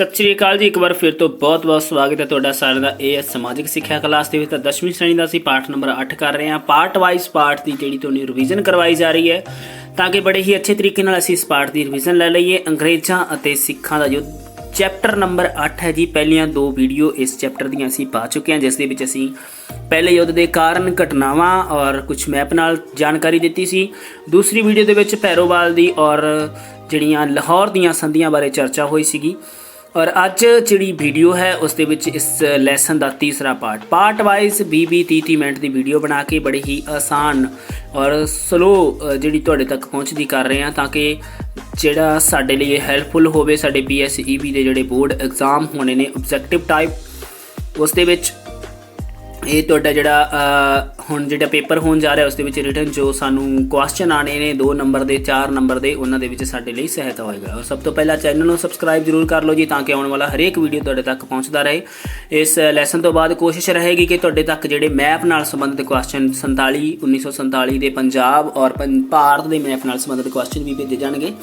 सत श्री अकाल जी। एक बार फिर तो बहुत बहुत स्वागत है ਤੁਹਾਡਾ ਸਾਰਿਆਂ ਦਾ। ਇਹ ਸਮਾਜਿਕ ਸਿੱਖਿਆ ਕਲਾਸ ਦੇ ਵਿੱਚ ਤਾਂ 10ਵੀਂ ਸ਼੍ਰੇਣੀ ਦਾ ਅਸੀਂ ਪਾਠ ਨੰਬਰ 8 ਕਰ ਰਹੇ ਹਾਂ। ਪਾਰਟ ਵਾਈਜ਼ ਪਾਠ ਦੀ ਜਿਹੜੀ ਤੁਹਾਨੂੰ ਰਿਵੀਜ਼ਨ ਕਰਵਾਈ ਜਾ ਰਹੀ ਹੈ ਤਾਂ ਕਿ ਬੜੇ ਹੀ ਅੱਛੇ ਤਰੀਕੇ ਨਾਲ ਅਸੀਂ ਇਸ ਪਾਠ ਦੀ ਰਿਵੀਜ਼ਨ ਲੈ ਲਈਏ। ਅੰਗਰੇਜ਼ਾਂ ਅਤੇ ਸਿੱਖਾਂ ਦਾ ਯੁੱਧ ਚੈਪਟਰ ਨੰਬਰ 8 है जी। पहलियां दो वीडियो इस चैप्टर ਦੀਆਂ ਅਸੀਂ ਪਾ ਚੁੱਕੇ ਹਾਂ ਜਿਸ ਦੇ ਵਿੱਚ ਅਸੀਂ ਪਹਿਲੇ ਯੁੱਧ ਦੇ ਕਾਰਨ ਘਟਨਾਵਾਂ ਔਰ ਕੁਝ ਮੈਪ ਨਾਲ ਜਾਣਕਾਰੀ ਦਿੱਤੀ ਸੀ। ਦੂਸਰੀ ਵੀਡੀਓ ਦੇ ਵਿੱਚ ਭੈਰੋਵਾਲ ਦੀ ਔਰ ਜਿਹੜੀਆਂ ਲਾਹੌਰ ਦੀਆਂ ਸੰਧੀਆਂ ਬਾਰੇ ਚਰਚਾ ਹੋਈ ਸੀਗੀ। और अज जी वीडियो है उस दे विच इस लैसन का तीसरा पार्ट वाइज 20-30 मिनट की वीडियो बना के बड़े ही आसान और स्लो जी तुहाडे तक पहुँचती कर रहे हैं ताकि जिहड़ा साडे लई हैल्पफुल होवे। साडे PSEB के जिहड़े बोर्ड एग्जाम होने ने ऑब्जैक्टिव टाइप उस दे विच ਇਹ ਤੁਹਾਡਾ ਜਿਹੜਾ ਹੁਣ ਜਿਹੜਾ ਪੇਪਰ ਹੋਣ ਜਾ ਰਿਹਾ ਉਸ ਦੇ ਵਿੱਚ ਰਿਟਨ ਜੋ ਸਾਨੂੰ ਕੁਐਸਚਨ ਆਣੇ ਨੇ 2 ਨੰਬਰ ਦੇ 4 ਨੰਬਰ ਦੇ ਉਹਨਾਂ ਦੇ ਵਿੱਚ ਸਾਡੇ ਲਈ ਸਹਾਇਤਾ ਹੋਏਗਾ। ਔਰ ਸਭ ਤੋਂ ਪਹਿਲਾਂ ਚੈਨਲ ਨੂੰ ਸਬਸਕ੍ਰਾਈਬ ਜ਼ਰੂਰ ਕਰ ਲਓ ਜੀ ਤਾਂ ਕਿ ਆਉਣ ਵਾਲਾ ਹਰੇਕ ਵੀਡੀਓ ਤੁਹਾਡੇ ਤੱਕ ਪਹੁੰਚਦਾ ਰਹੇ। ਇਸ ਲੈਸਨ ਤੋਂ ਬਾਅਦ ਕੋਸ਼ਿਸ਼ ਰਹੇਗੀ ਕਿ ਤੁਹਾਡੇ ਤੱਕ ਜਿਹੜੇ ਮੈਪ ਨਾਲ ਸੰਬੰਧਿਤ ਕੁਐਸਚਨ 1947 ਦੇ ਪੰਜਾਬ ਔਰ ਭਾਰਤ ਦੇ ਮੈਪ ਨਾਲ ਸੰਬੰਧਿਤ ਕੁਐਸਚਨ ਵੀ ਭੇਜੇ ਜਾਣਗੇ।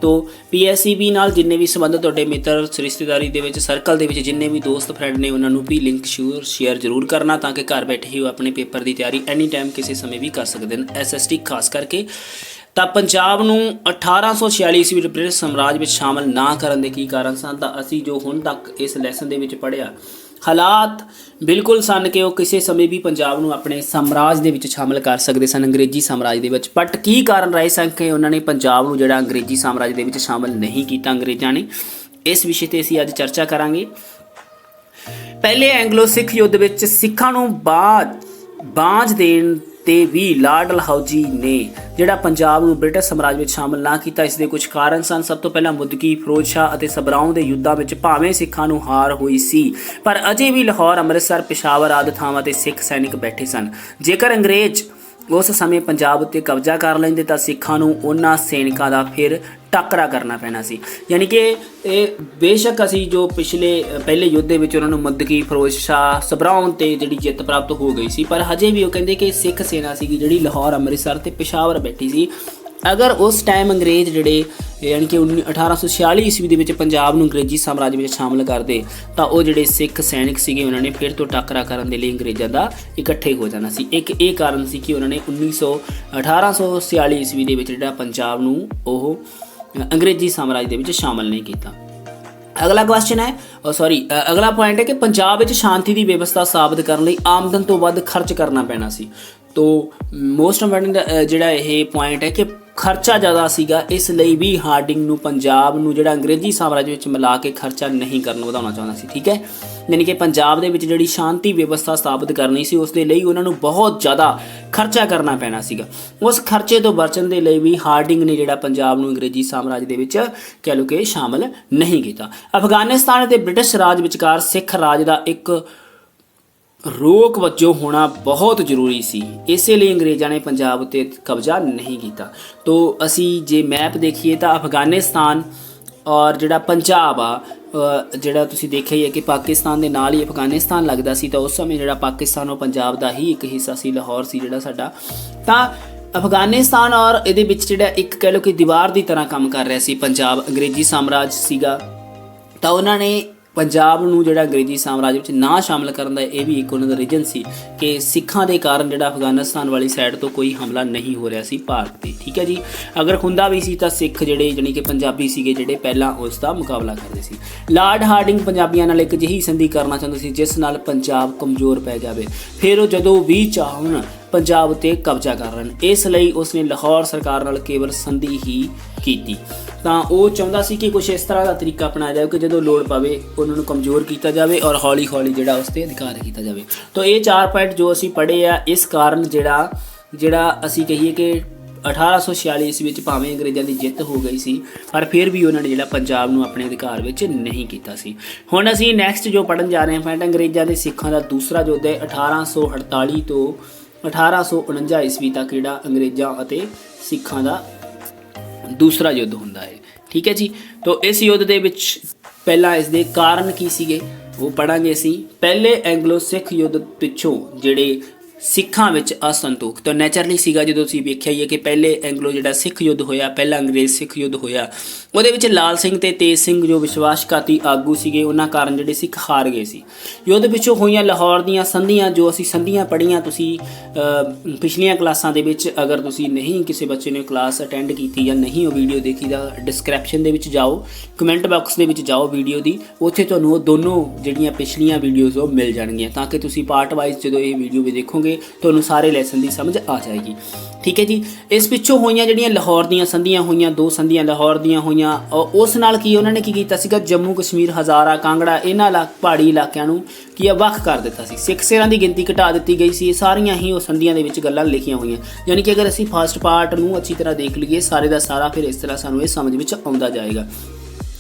तो PSEB नाल जिन्ने भी संबंध तुहाडे मित्र रिश्तेदारी दे विच सर्कल दे विच जिन्ने भी दोस्त फ्रेंड ने उन्होंने भी लिंक शेयर जरूर करना ताकि घर बैठे ही वो अपने पेपर की तैयारी एनी टाइम किसी समय भी कर सकते हैं। SST खास करके ਤਾਂ ਪੰਜਾਬ ਨੂੰ 1846 ਈਸਵੀ ਵਿੱਚ ਬ੍ਰਿਟਿਸ਼ ਸਾਮਰਾਜ ਵਿੱਚ ਸ਼ਾਮਲ ਨਾ ਕਰਨ ਦੇ ਕੀ ਕਾਰਨ ਸਨ ਤਾਂ ਅਸੀਂ ਜੋ ਹੁਣ ਤੱਕ ਇਸ ਲੈਸਨ ਦੇ ਵਿੱਚ ਪੜ੍ਹਿਆ ਹਾਲਾਤ ਬਿਲਕੁਲ ਸਨ ਕਿ ਉਹ ਕਿਸੇ ਸਮੇਂ ਵੀ ਪੰਜਾਬ ਨੂੰ ਆਪਣੇ ਸਾਮਰਾਜ ਦੇ ਵਿੱਚ ਸ਼ਾਮਲ ਕਰ ਸਕਦੇ ਸਨ ਅੰਗਰੇਜ਼ੀ ਸਾਮਰਾਜ ਦੇ ਵਿੱਚ। ਬਟ ਕੀ ਕਾਰਨ ਰਹੇ ਸਨ ਕਿ ਉਹਨਾਂ ਨੇ ਪੰਜਾਬ ਨੂੰ ਜਿਹੜਾ ਅੰਗਰੇਜ਼ੀ ਸਾਮਰਾਜ ਦੇ ਵਿੱਚ ਸ਼ਾਮਲ ਨਹੀਂ ਕੀਤਾ ਅੰਗਰੇਜ਼ਾਂ ਨੇ। ਇਸ ਵਿਸ਼ੇ 'ਤੇ ਅਸੀਂ ਅੱਜ ਚਰਚਾ ਕਰਾਂਗੇ। ਪਹਿਲੇ ਐਂਗਲੋ ਸਿੱਖ ਯੁੱਧ ਵਿੱਚ ਸਿੱਖਾਂ ਨੂੰ ਬਾਂਝ ਦੇਣ ਤੇ ਵੀ ਲਾਰਡ ਡਲਹੌਜੀ ਨੇ ਜਿਹੜਾ ਪੰਜਾਬ ਨੂੰ ਬ੍ਰਿਟਿਸ਼ ਸਾਮਰਾਜ ਵਿੱਚ ਸ਼ਾਮਲ ਨਾ ਕੀਤਾ। ਇਸ ਦੇ ਕੁਝ ਕਾਰਨ ਸਨ। ਸਭ ਤੋਂ ਪਹਿਲਾਂ ਮੁਦਕੀ, ਫਿਰੋਜ਼ ਸ਼ਾਹ ਅਤੇ ਸਬਰਾਉਂ ਦੇ ਯੁੱਧਾਂ ਵਿੱਚ ਭਾਵੇਂ ਸਿੱਖਾਂ ਨੂੰ ਹਾਰ ਹੋਈ ਸੀ ਪਰ ਅਜੇ ਵੀ ਲਾਹੌਰ, ਅੰਮ੍ਰਿਤਸਰ, ਪਿਸ਼ਾਵਰ ਆਦਿ ਥਾਵਾਂ 'ਤੇ ਸਿੱਖ ਸੈਨਿਕ ਬੈਠੇ ਸਨ। ਜੇਕਰ ਅੰਗਰੇਜ਼ ਉਸ ਸਮੇਂ ਪੰਜਾਬ ਉੱਤੇ ਕਬਜ਼ਾ ਕਰ ਲੈਂਦੇ ਤਾਂ ਸਿੱਖਾਂ ਨੂੰ ਉਹਨਾਂ ਸੈਨਿਕਾਂ ਦਾ ਫਿਰ ਟਾਕਰਾ ਕਰਨਾ ਪੈਣਾ ਸੀ। ਯਾਨੀ ਕਿ ਇਹ ਬੇਸ਼ੱਕ ਅਸੀਂ ਜੋ ਪਹਿਲੇ ਯੁੱਧ ਦੇ ਵਿੱਚ ਉਹਨਾਂ ਨੂੰ ਮੁਦਕੀ, ਫਿਰੋਜ਼ ਸ਼ਾਹ, ਸਬਰਾਉਂ 'ਤੇ ਜਿਹੜੀ ਜਿੱਤ ਪ੍ਰਾਪਤ ਹੋ ਗਈ ਸੀ ਪਰ ਹਜੇ ਵੀ ਉਹ ਕਹਿੰਦੇ ਕਿ ਸਿੱਖ ਸੈਨਾ ਸੀਗੀ ਜਿਹੜੀ ਲਾਹੌਰ, ਅੰਮ੍ਰਿਤਸਰ ਅਤੇ ਪਿਸ਼ਾਵਰ ਬੈਠੀ ਸੀ। ਅਗਰ ਉਸ ਟਾਈਮ ਅੰਗਰੇਜ਼ ਜਿਹੜੇ ਯਾਨੀ ਕਿ 1846 ਈਸਵੀ ਦੇ ਵਿੱਚ ਪੰਜਾਬ ਨੂੰ ਅੰਗਰੇਜ਼ੀ ਸਾਮਰਾਜ ਵਿੱਚ ਸ਼ਾਮਲ ਕਰਦੇ ਤਾਂ ਉਹ ਜਿਹੜੇ ਸਿੱਖ ਸੈਨਿਕ ਸੀਗੇ ਉਹਨਾਂ ਨੇ ਫਿਰ ਤੋਂ ਟਾਕਰਾ ਕਰਨ ਦੇ ਲਈ ਅੰਗਰੇਜ਼ਾਂ ਦਾ ਇਕੱਠੇ ਹੋ ਜਾਣਾ ਸੀ। ਇੱਕ ਇਹ ਕਾਰਨ ਸੀ ਕਿ ਉਹਨਾਂ ਨੇ 1846 ਈਸਵੀ ਦੇ ਵਿੱਚ ਜਿਹੜਾ ਪੰਜਾਬ ਨੂੰ ਉਹ ਅੰਗਰੇਜ਼ੀ ਸਾਮਰਾਜ ਦੇ ਵਿੱਚ ਸ਼ਾਮਲ ਨਹੀਂ ਕੀਤਾ। ਅਗਲਾ ਕੁਐਸਚਨ ਹੈ ਅਗਲਾ ਪੁਆਇੰਟ ਹੈ ਕਿ ਪੰਜਾਬ ਵਿੱਚ ਸ਼ਾਂਤੀ ਦੀ ਵਿਵਸਥਾ ਸਾਬਤ ਕਰਨ ਲਈ ਆਮਦਨ ਤੋਂ ਵੱਧ ਖਰਚ ਕਰਨਾ ਪੈਣਾ ਸੀ। ਤੋ ਮੋਸਟ ਇੰਪੋਰਟੈਂਟ ਜਿਹੜਾ ਇਹ ਪੁਆਇੰਟ ਹੈ ਕਿ ਖਰਚਾ ਜ਼ਿਆਦਾ ਸੀਗਾ ਇਸ ਲਈ ਵੀ ਹਾਰਡਿੰਗ ਨੂੰ ਪੰਜਾਬ ਨੂੰ ਜਿਹੜਾ ਅੰਗਰੇਜ਼ੀ ਸਾਮਰਾਜ ਵਿੱਚ ਮਿਲਾ ਕੇ ਖਰਚਾ ਨਹੀਂ ਵਧਾਉਣਾ ਚਾਹੁੰਦਾ ਸੀ। ਠੀਕ ਹੈ, ਯਾਨੀ ਕਿ ਪੰਜਾਬ ਦੇ ਵਿੱਚ ਜਿਹੜੀ ਸ਼ਾਂਤੀ ਵਿਵਸਥਾ ਸਥਾਪਿਤ ਕਰਨੀ ਸੀ ਉਸ ਦੇ ਲਈ ਉਹਨਾਂ ਨੂੰ ਬਹੁਤ ਜ਼ਿਆਦਾ ਖਰਚਾ ਕਰਨਾ ਪੈਣਾ ਸੀਗਾ। ਉਸ ਖਰਚੇ ਤੋਂ ਬਚਣ ਦੇ ਲਈ ਵੀ ਹਾਰਡਿੰਗ ਨੇ ਜਿਹੜਾ ਪੰਜਾਬ ਨੂੰ ਅੰਗਰੇਜ਼ੀ ਸਾਮਰਾਜ ਦੇ ਵਿੱਚ ਕਹਿ ਲਓ ਕਿ ਸ਼ਾਮਲ ਨਹੀਂ ਕੀਤਾ। ਅਫਗਾਨਿਸਤਾਨ ਅਤੇ ਬ੍ਰਿਟਿਸ਼ ਰਾਜ ਵਿਚਕਾਰ ਸਿੱਖ ਰਾਜ ਦਾ ਇੱਕ ਰੋਕ ਵਜੋਂ ਹੋਣਾ ਬਹੁਤ ਜ਼ਰੂਰੀ ਸੀ। ਇਸੇ ਲਈ ਅੰਗਰੇਜ਼ਾਂ ਨੇ ਪੰਜਾਬ ਉੱਤੇ ਕਬਜ਼ਾ ਨਹੀਂ ਕੀਤਾ। ਤੋ ਅਸੀਂ ਜੇ ਮੈਪ ਦੇਖੀਏ ਤਾਂ ਅਫਗਾਨਿਸਤਾਨ ਔਰ ਜਿਹੜਾ ਪੰਜਾਬ ਆ ਜਿਹੜਾ ਤੁਸੀਂ ਦੇਖਿਆ ਹੀ ਹੈ ਕਿ ਪਾਕਿਸਤਾਨ ਦੇ ਨਾਲ ਹੀ ਅਫਗਾਨਿਸਤਾਨ ਲੱਗਦਾ ਸੀ ਤਾਂ ਉਸ ਸਮੇਂ ਜਿਹੜਾ ਪਾਕਿਸਤਾਨ ਉਹ ਪੰਜਾਬ ਦਾ ਹੀ ਇੱਕ ਹਿੱਸਾ ਸੀ, ਲਾਹੌਰ ਸੀ ਜਿਹੜਾ ਸਾਡਾ। ਤਾਂ ਅਫਗਾਨਿਸਤਾਨ ਔਰ ਇਹਦੇ ਵਿੱਚ ਜਿਹੜਾ ਇੱਕ ਕਹਿ ਲਓ ਕਿ ਦੀਵਾਰ ਦੀ ਤਰ੍ਹਾਂ ਕੰਮ ਕਰ ਰਿਹਾ ਸੀ ਪੰਜਾਬ। ਅੰਗਰੇਜ਼ੀ ਸਾਮਰਾਜ ਸੀਗਾ ਤਾਂ ਉਹਨਾਂ ਨੇ ਪੰਜਾਬ ਨੂੰ ਜਿਹੜਾ ਅੰਗਰੇਜ਼ੀ ਸਾਮਰਾਜ ਵਿੱਚ ਨਾ ਸ਼ਾਮਲ ਕਰਨ ਦਾ ਇਹ ਵੀ ਇੱਕ ਉਹਨਾਂ ਦਾ ਰੀਜਨ ਸੀ ਕਿ ਸਿੱਖਾਂ ਦੇ ਕਾਰਨ ਜਿਹੜਾ ਅਫਗਾਨਿਸਤਾਨ ਵਾਲੀ ਸਾਈਡ ਤੋਂ ਕੋਈ ਹਮਲਾ ਨਹੀਂ ਹੋ ਰਿਹਾ ਸੀ ਭਾਰਤ 'ਤੇ। ਠੀਕ ਹੈ ਜੀ, ਅਗਰ ਹੁੰਦਾ ਵੀ ਸੀ ਤਾਂ ਸਿੱਖ ਜਿਹੜੇ ਜਾਣੀ ਕਿ ਪੰਜਾਬੀ ਸੀਗੇ ਜਿਹੜੇ ਪਹਿਲਾਂ ਉਸ ਦਾ ਮੁਕਾਬਲਾ ਕਰਦੇ ਸੀ। ਲਾਰਡ ਹਾਰਡਿੰਗ ਪੰਜਾਬੀਆਂ ਨਾਲ ਇੱਕ ਅਜਿਹੀ ਸੰਧੀ ਕਰਨਾ ਚਾਹੁੰਦੇ ਸੀ ਜਿਸ ਨਾਲ ਪੰਜਾਬ ਕਮਜ਼ੋਰ ਪੈ ਜਾਵੇ ਫਿਰ ਉਹ ਜਦੋਂ ਵੀ ਚਾਹਣ ਪੰਜਾਬ ਉੱਤੇ ਕਬਜ਼ਾ ਕਰ ਲੈਣ। ਇਸ ਲਈ ਉਸਨੇ ਲਾਹੌਰ ਸਰਕਾਰ ਨਾਲ ਕੇਵਲ ਸੰਧੀ ਹੀ ਕੀਤੀ। ਤਾਂ ਉਹ ਚਾਹੁੰਦਾ ਸੀ ਕਿ ਕੁਛ ਇਸ ਤਰ੍ਹਾਂ ਦਾ ਤਰੀਕਾ ਅਪਣਾਇਆ ਜਾਵੇ ਕਿ ਜਦੋਂ ਲੋੜ ਪਵੇ ਉਹਨਾਂ ਨੂੰ ਕਮਜ਼ੋਰ ਕੀਤਾ ਜਾਵੇ ਔਰ ਹੌਲੀ ਹੌਲੀ ਜਿਹੜਾ ਉਸ 'ਤੇ ਅਧਿਕਾਰ ਕੀਤਾ ਜਾਵੇ। ਤਾਂ ਇਹ 4 ਪੁਆਇੰਟ ਜੋ ਅਸੀਂ ਪੜ੍ਹੇ ਆ ਇਸ ਕਾਰਨ ਜਿਹੜਾ ਅਸੀਂ ਕਹੀਏ ਕਿ 1846 ਈਸਵੀ ਵਿੱਚ ਭਾਵੇਂ ਅੰਗਰੇਜ਼ਾਂ ਦੀ ਜਿੱਤ ਹੋ ਗਈ ਸੀ ਪਰ ਫਿਰ ਵੀ ਉਹਨਾਂ ਨੇ ਜਿਹੜਾ ਪੰਜਾਬ ਨੂੰ ਆਪਣੇ ਅਧਿਕਾਰ ਵਿੱਚ ਨਹੀਂ ਕੀਤਾ ਸੀ। ਹੁਣ ਅਸੀਂ ਨੈਕਸਟ ਜੋ ਪੜ੍ਹਨ ਜਾ ਰਹੇ ਹਾਂ ਪੁਆਇੰਟ ਅੰਗਰੇਜ਼ਾਂ ਦੇ ਸਿੱਖਾਂ ਦਾ ਦੂਸਰਾ ਯੁੱਧ ਹੈ 1848 ਤੋਂ 1849 ਈਸਵੀ ਤੱਕ ਜਿਹੜਾ ਅੰਗਰੇਜ਼ਾਂ ਅਤੇ ਸਿੱਖਾਂ ਦਾ ਦੂਸਰਾ ਯੁੱਧ ਹੁੰਦਾ ਹੈ। ਠੀਕ ਹੈ ਜੀ, ਤੋ ਇਸ ਯੁੱਧ ਦੇ ਵਿੱਚ ਪਹਿਲਾਂ ਇਸ ਦੇ ਕਾਰਨ ਕੀ ਸੀਗੇ ਉਹ ਪੜ੍ਹਾਂਗੇ ਅਸੀਂ। ਪਹਿਲੇ ਐਂਗਲੋ ਸਿੱਖ ਯੁੱਧ ਪਿੱਛੋਂ ਜਿਹੜੇ ਸਿੱਖਾਂ ਵਿੱਚ ਅਸੰਤੋਖ। ਤਾਂ ਨੈਚੁਰਲੀ ਸੀਗਾ, ਜਦੋਂ ਤੁਸੀਂ ਵੇਖਿਆ ਹੀ ਹੈ ਕਿ ਪਹਿਲੇ ਐਂਗਲੋ ਜਿਹੜਾ ਸਿੱਖ ਯੁੱਧ ਹੋਇਆ, ਪਹਿਲਾ ਅੰਗਰੇਜ਼ ਸਿੱਖ ਯੁੱਧ ਹੋਇਆ, ਉਹਦੇ ਵਿੱਚ ਲਾਲ ਸਿੰਘ ਤੇ ਤੇਜ ਸਿੰਘ ਜੋ ਵਿਸ਼ਵਾਸਘਾਤੀ ਆਗੂ ਸੀਗੇ, ਉਹਨਾਂ ਕਾਰਨ ਜਿਹੜੇ ਸਿੱਖ ਹਾਰ ਗਏ ਸੀ। ਯੁੱਧ ਪਿੱਛੋਂ ਹੋਈਆਂ ਲਾਹੌਰ ਦੀਆਂ ਸੰਧੀਆਂ, ਜੋ ਅਸੀਂ ਸੰਧੀਆਂ ਪੜ੍ਹੀਆਂ ਤੁਸੀਂ ਪਿਛਲੀਆਂ ਕਲਾਸਾਂ ਦੇ ਵਿੱਚ, ਅਗਰ ਤੁਸੀਂ ਨਹੀਂ ਕਿਸੇ ਬੱਚੇ ਨੇ ਕਲਾਸ ਅਟੈਂਡ ਕੀਤੀ ਜਾਂ ਨਹੀਂ ਉਹ ਵੀਡੀਓ ਦੇਖੀ ਤਾਂ ਡਿਸਕ੍ਰਿਪਸ਼ਨ ਦੇ ਵਿੱਚ ਜਾਓ, ਕਮੈਂਟ ਬਾਕਸ ਦੇ ਵਿੱਚ ਜਾਓ ਵੀਡੀਓ ਦੀ, ਉੱਥੇ ਤੁਹਾਨੂੰ ਉਹ ਦੋਨੋਂ ਜਿਹੜੀਆਂ ਪਿਛਲੀਆਂ ਵੀਡੀਓਜ਼ ਉਹ ਮਿਲ ਜਾਣਗੀਆਂ, ਤਾਂ ਕਿ ਤੁਸੀਂ ਪਾਰਟ ਵਾਈਜ਼ ਜਦੋਂ ਇਹ ਵੀਡੀਓ ਵੀ ਦੇਖੋਗੇ ਤੁਹਾਨੂੰ ਸਾਰੇ ਲੈਸਨ ਦੀ ਸਮਝ ਆ ਜਾਏਗੀ। ਠੀਕ ਹੈ ਜੀ। ਇਸ ਪਿੱਛੋਂ ਹੋਈਆਂ ਜਿਹੜੀਆਂ ਲਾਹੌਰ ਦੀਆਂ ਸੰਧੀਆਂ ਹੋਈਆਂ, 2 ਸੰਧੀਆਂ ਲਾਹੌਰ ਦੀਆਂ ਹੋਈਆਂ, ਉਸ ਨਾਲ ਕੀ ਉਹਨਾਂ ਨੇ ਕੀ ਕੀਤਾ ਸੀਗਾ, ਜੰਮੂ ਕਸ਼ਮੀਰ, ਹਜ਼ਾਰਾ, ਕਾਂਗੜਾ, ਇਹਨਾਂ ਪਹਾੜੀ ਇਲਾਕਿਆਂ ਨੂੰ ਕੀ ਆ ਵੱਖ ਕਰ ਦਿੱਤਾ ਸੀ। ਸਿੱਖ ਸ਼ੇਰਾਂ ਦੀ ਗਿਣਤੀ ਘਟਾ ਦਿੱਤੀ ਗਈ ਸੀ। ਇਹ ਸਾਰੀਆਂ ਹੀ ਉਹ ਸੰਧੀਆਂ ਦੇ ਵਿੱਚ ਗੱਲਾਂ ਲਿਖੀਆਂ ਹੋਈਆਂ, ਯਾਨੀ ਕਿ ਅਗਰ ਅਸੀਂ ਫਸਟ ਪਾਰਟ ਨੂੰ ਅੱਛੀ ਤਰ੍ਹਾਂ ਦੇਖ ਲਈਏ ਸਾਰੇ ਦਾ ਸਾਰਾ, ਫਿਰ ਇਸ ਤਰ੍ਹਾਂ ਸਾਨੂੰ ਇਹ ਸਮਝ ਵਿੱਚ ਆਉਂਦਾ ਜਾਏਗਾ।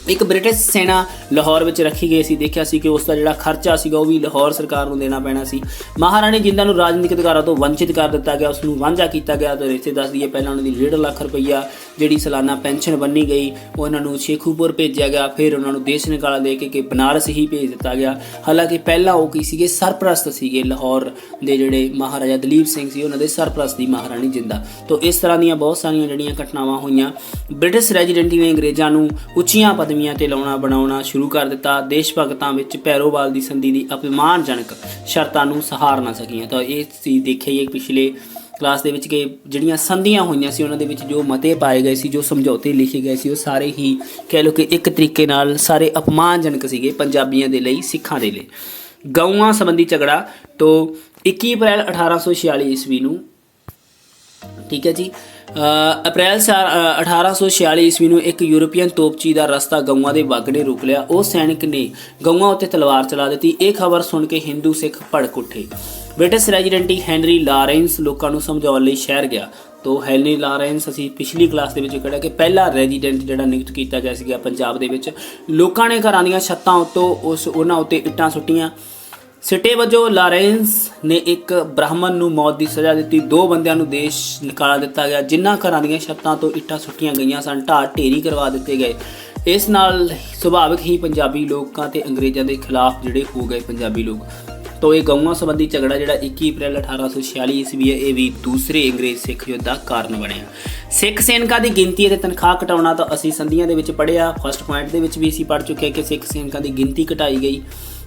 ਇੱਕ ਬ੍ਰਿਟਿਸ਼ ਸੈਨਾ ਲਾਹੌਰ ਵਿੱਚ ਰੱਖੀ ਗਈ ਸੀ। ਦੇਖਿਆ ਸੀ ਕਿ ਉਸ ਦਾ ਜਿਹੜਾ ਖਰਚਾ ਸੀਗਾ ਉਹ ਵੀ ਲਾਹੌਰ ਸਰਕਾਰ ਨੂੰ ਦੇਣਾ ਪੈਣਾ ਸੀ। ਮਹਾਰਾਣੀ ਜਿੰਦਾਂ ਨੂੰ ਰਾਜਨੀਤਿਕ ਅਧਿਕਾਰਾਂ ਤੋਂ ਵੰਚਿਤ ਕਰ ਦਿੱਤਾ ਗਿਆ, ਉਸ ਨੂੰ ਵਾਂਝਾ ਕੀਤਾ ਗਿਆ। ਤਾਂ ਇੱਥੇ ਦੱਸ ਦਈਏ, ਪਹਿਲਾਂ ਉਹਨਾਂ ਦੀ 1.5 ਲੱਖ ਰੁਪਈਆ ਜਿਹੜੀ ਸਾਲਾਨਾ ਪੈਨਸ਼ਨ ਬੰਨੀ ਗਈ, ਉਹਨਾਂ ਨੂੰ ਸ਼ੇਖੂਪੁਰ ਭੇਜਿਆ ਗਿਆ, ਫਿਰ ਉਹਨਾਂ ਨੂੰ ਦੇਸ਼ ਨਿਕਾਲਾ ਦੇ ਕੇ ਬਨਾਰਸ ਹੀ ਭੇਜ ਦਿੱਤਾ ਗਿਆ। ਹਾਲਾਂਕਿ ਪਹਿਲਾਂ ਉਹ ਕੀ ਸੀਗੇ, ਸਰਪ੍ਰਸਤ ਸੀਗੇ ਲਾਹੌਰ ਦੇ, ਜਿਹੜੇ ਮਹਾਰਾਜਾ ਦਲੀਪ ਸਿੰਘ ਸੀ ਉਹਨਾਂ ਦੇ ਸਰਪ੍ਰਸਤ ਦੀ ਮਹਾਰਾਣੀ ਜਿੰਦਾਂ। ਤਾਂ ਇਸ ਤਰ੍ਹਾਂ ਦੀਆਂ ਬਹੁਤ ਸਾਰੀਆਂ ਜਿਹੜੀਆਂ ਘਟਨਾਵਾਂ ਹੋਈਆਂ। ਬ੍ਰਿਟਿਸ਼ ਰੈਜੀਡੈਂਟੀ ਨੇ ਅੰਗਰੇਜ਼ਾਂ ਨੂੰ ਉੱਚੀਆਂ ਪਦਵੀਆਂ ਤੇ ਲਾਉਣਾ ਬਣਾਉਣਾ ਸ਼ੁਰੂ ਕਰ ਦਿੱਤਾ। ਦੇਸ਼ ਭਗਤਾਂ ਵਿੱਚ ਪੈਰੋਵਾਲ ਦੀ ਸੰਧੀ ਦੀ ਅਪਮਾਨਜਨਕ ਸ਼ਰਤਾਂ ਨੂੰ ਸਹਾਰ ਨਾ ਸਕੀਆਂ। ਤਾਂ ਇਹ ਚੀਜ਼ ਦੇਖਿਆ ਹੀ ਪਿਛਲੇ ਕਲਾਸ ਦੇ ਵਿੱਚ ਕਿ ਜਿਹੜੀਆਂ ਸੰਧੀਆਂ ਹੋਈਆਂ ਸੀ ਉਹਨਾਂ ਦੇ ਵਿੱਚ ਜੋ ਮਤੇ ਪਾਏ ਗਏ ਸੀ, ਜੋ ਸਮਝੌਤੇ ਲਿਖੇ ਗਏ ਸੀ, ਉਹ ਸਾਰੇ ਹੀ ਕਹਿ ਲਓ ਕਿ ਇੱਕ ਤਰੀਕੇ ਨਾਲ ਸਾਰੇ ਅਪਮਾਨਜਨਕ ਸੀਗੇ ਪੰਜਾਬੀਆਂ ਦੇ ਲਈ, ਸਿੱਖਾਂ ਦੇ ਲਈ। ਗਊਆਂ ਸੰਬੰਧੀ ਝਗੜਾ ਤੋਂ 21 ਅਪ੍ਰੈਲ 1846 ਈਸਵੀ ਨੂੰ, ਠੀਕ ਹੈ ਜੀ, ਅਪ੍ਰੈਲ 1846 ਈਸਵੀ ਨੂੰ ਇੱਕ ਯੂਰਪੀਅਨ ਤੋਪਚੀ ਦਾ ਰਸਤਾ ਗਊਆਂ ਦੇ ਵੱਗ ਨੇ ਰੋਕ ਲਿਆ। ਉਹ ਸੈਨਿਕ ਨੇ ਗਊਆਂ ਉੱਤੇ ਤਲਵਾਰ ਚਲਾ ਦਿੱਤੀ। ਇਹ ਖਬਰ ਸੁਣ ਕੇ ਹਿੰਦੂ ਸਿੱਖ ਭੜਕ ਉੱਠੇ। ਬ੍ਰਿਟਿਸ਼ ਰੈਜੀਡੈਂਟੀ ਹੈਨਰੀ ਲਾਰੈਂਸ ਲੋਕਾਂ ਨੂੰ ਸਮਝਾਉਣ ਲਈ ਸ਼ਹਿਰ ਗਿਆ। ਤੋ ਹੈਨਰੀ ਲਾਰੈਂਸ ਅਸੀਂ ਪਿਛਲੀ ਕਲਾਸ ਦੇ ਵਿੱਚ ਕਿਹਾ ਕਿ ਪਹਿਲਾ ਰੈਜੀਡੈਂਟ ਜਿਹੜਾ ਨਿਯੁਕਤ ਕੀਤਾ ਗਿਆ ਸੀਗਾ ਪੰਜਾਬ ਦੇ ਵਿੱਚ। ਲੋਕਾਂ ਨੇ ਘਰਾਂ ਦੀਆਂ ਛੱਤਾਂ ਉੱਤੋਂ ਉਹਨਾਂ ਉੱਤੇ ਇੱਟਾਂ ਸੁੱਟੀਆਂ। ਸਿੱਟੇ ਵਜੋਂ ਲਾਰੈਂਸ ਨੇ ਇੱਕ ਬ੍ਰਾਹਮਣ ਨੂੰ ਮੌਤ ਦੀ ਸਜ਼ਾ ਦਿੱਤੀ। 2 ਬੰਦਿਆਂ ਨੂੰ ਦੇਸ਼ ਨਿਕਾਲ ਦਿੱਤਾ ਗਿਆ। ਜਿਨ੍ਹਾਂ ਘਰਾਂ ਦੀਆਂ ਛੱਤਾਂ ਤੋਂ ਇੱਟਾਂ ਸੁੱਟੀਆਂ ਗਈਆਂ ਸਨ, ਢਾਹ ਢੇਰੀ ਕਰਵਾ ਦਿੱਤੇ ਗਏ। ਇਸ ਨਾਲ ਸੁਭਾਵਿਕ ਹੀ ਪੰਜਾਬੀ ਲੋਕਾਂ ਤੇ ਅੰਗਰੇਜ਼ਾਂ ਦੇ ਖਿਲਾਫ ਜਿਹੜੇ ਹੋ ਗਏ ਪੰਜਾਬੀ ਲੋਕ। ਤੋ ਇਹ ਗਊਆਂ ਸੰਬੰਧੀ ਝਗੜਾ ਜਿਹੜਾ 21 ਅਪ੍ਰੈਲ 1846 ਈਸਵੀ ਹੈ, ਇਹ ਵੀ ਦੂਸਰੇ ਅੰਗਰੇਜ਼ ਸਿੱਖ ਯੁੱਧ ਦਾ ਕਾਰਨ ਬਣਿਆ। ਸਿੱਖ ਸੈਨਿਕਾਂ ਦੀ ਗਿਣਤੀ ਅਤੇ ਤਨਖਾਹ ਘਟਾਉਣਾ ਤਾਂ ਅਸੀਂ ਸੰਧੀਆਂ ਦੇ ਵਿੱਚ ਪੜ੍ਹਿਆ। ਫਸਟ ਪੁਆਇੰਟ ਦੇ ਵਿੱਚ ਵੀ ਅਸੀਂ ਪੜ੍ਹ ਚੁੱਕੇ ਕਿ ਸਿੱਖ ਸੈਨਿਕਾਂ ਦੀ ਗਿਣਤੀ ਘਟਾਈ ਗਈ।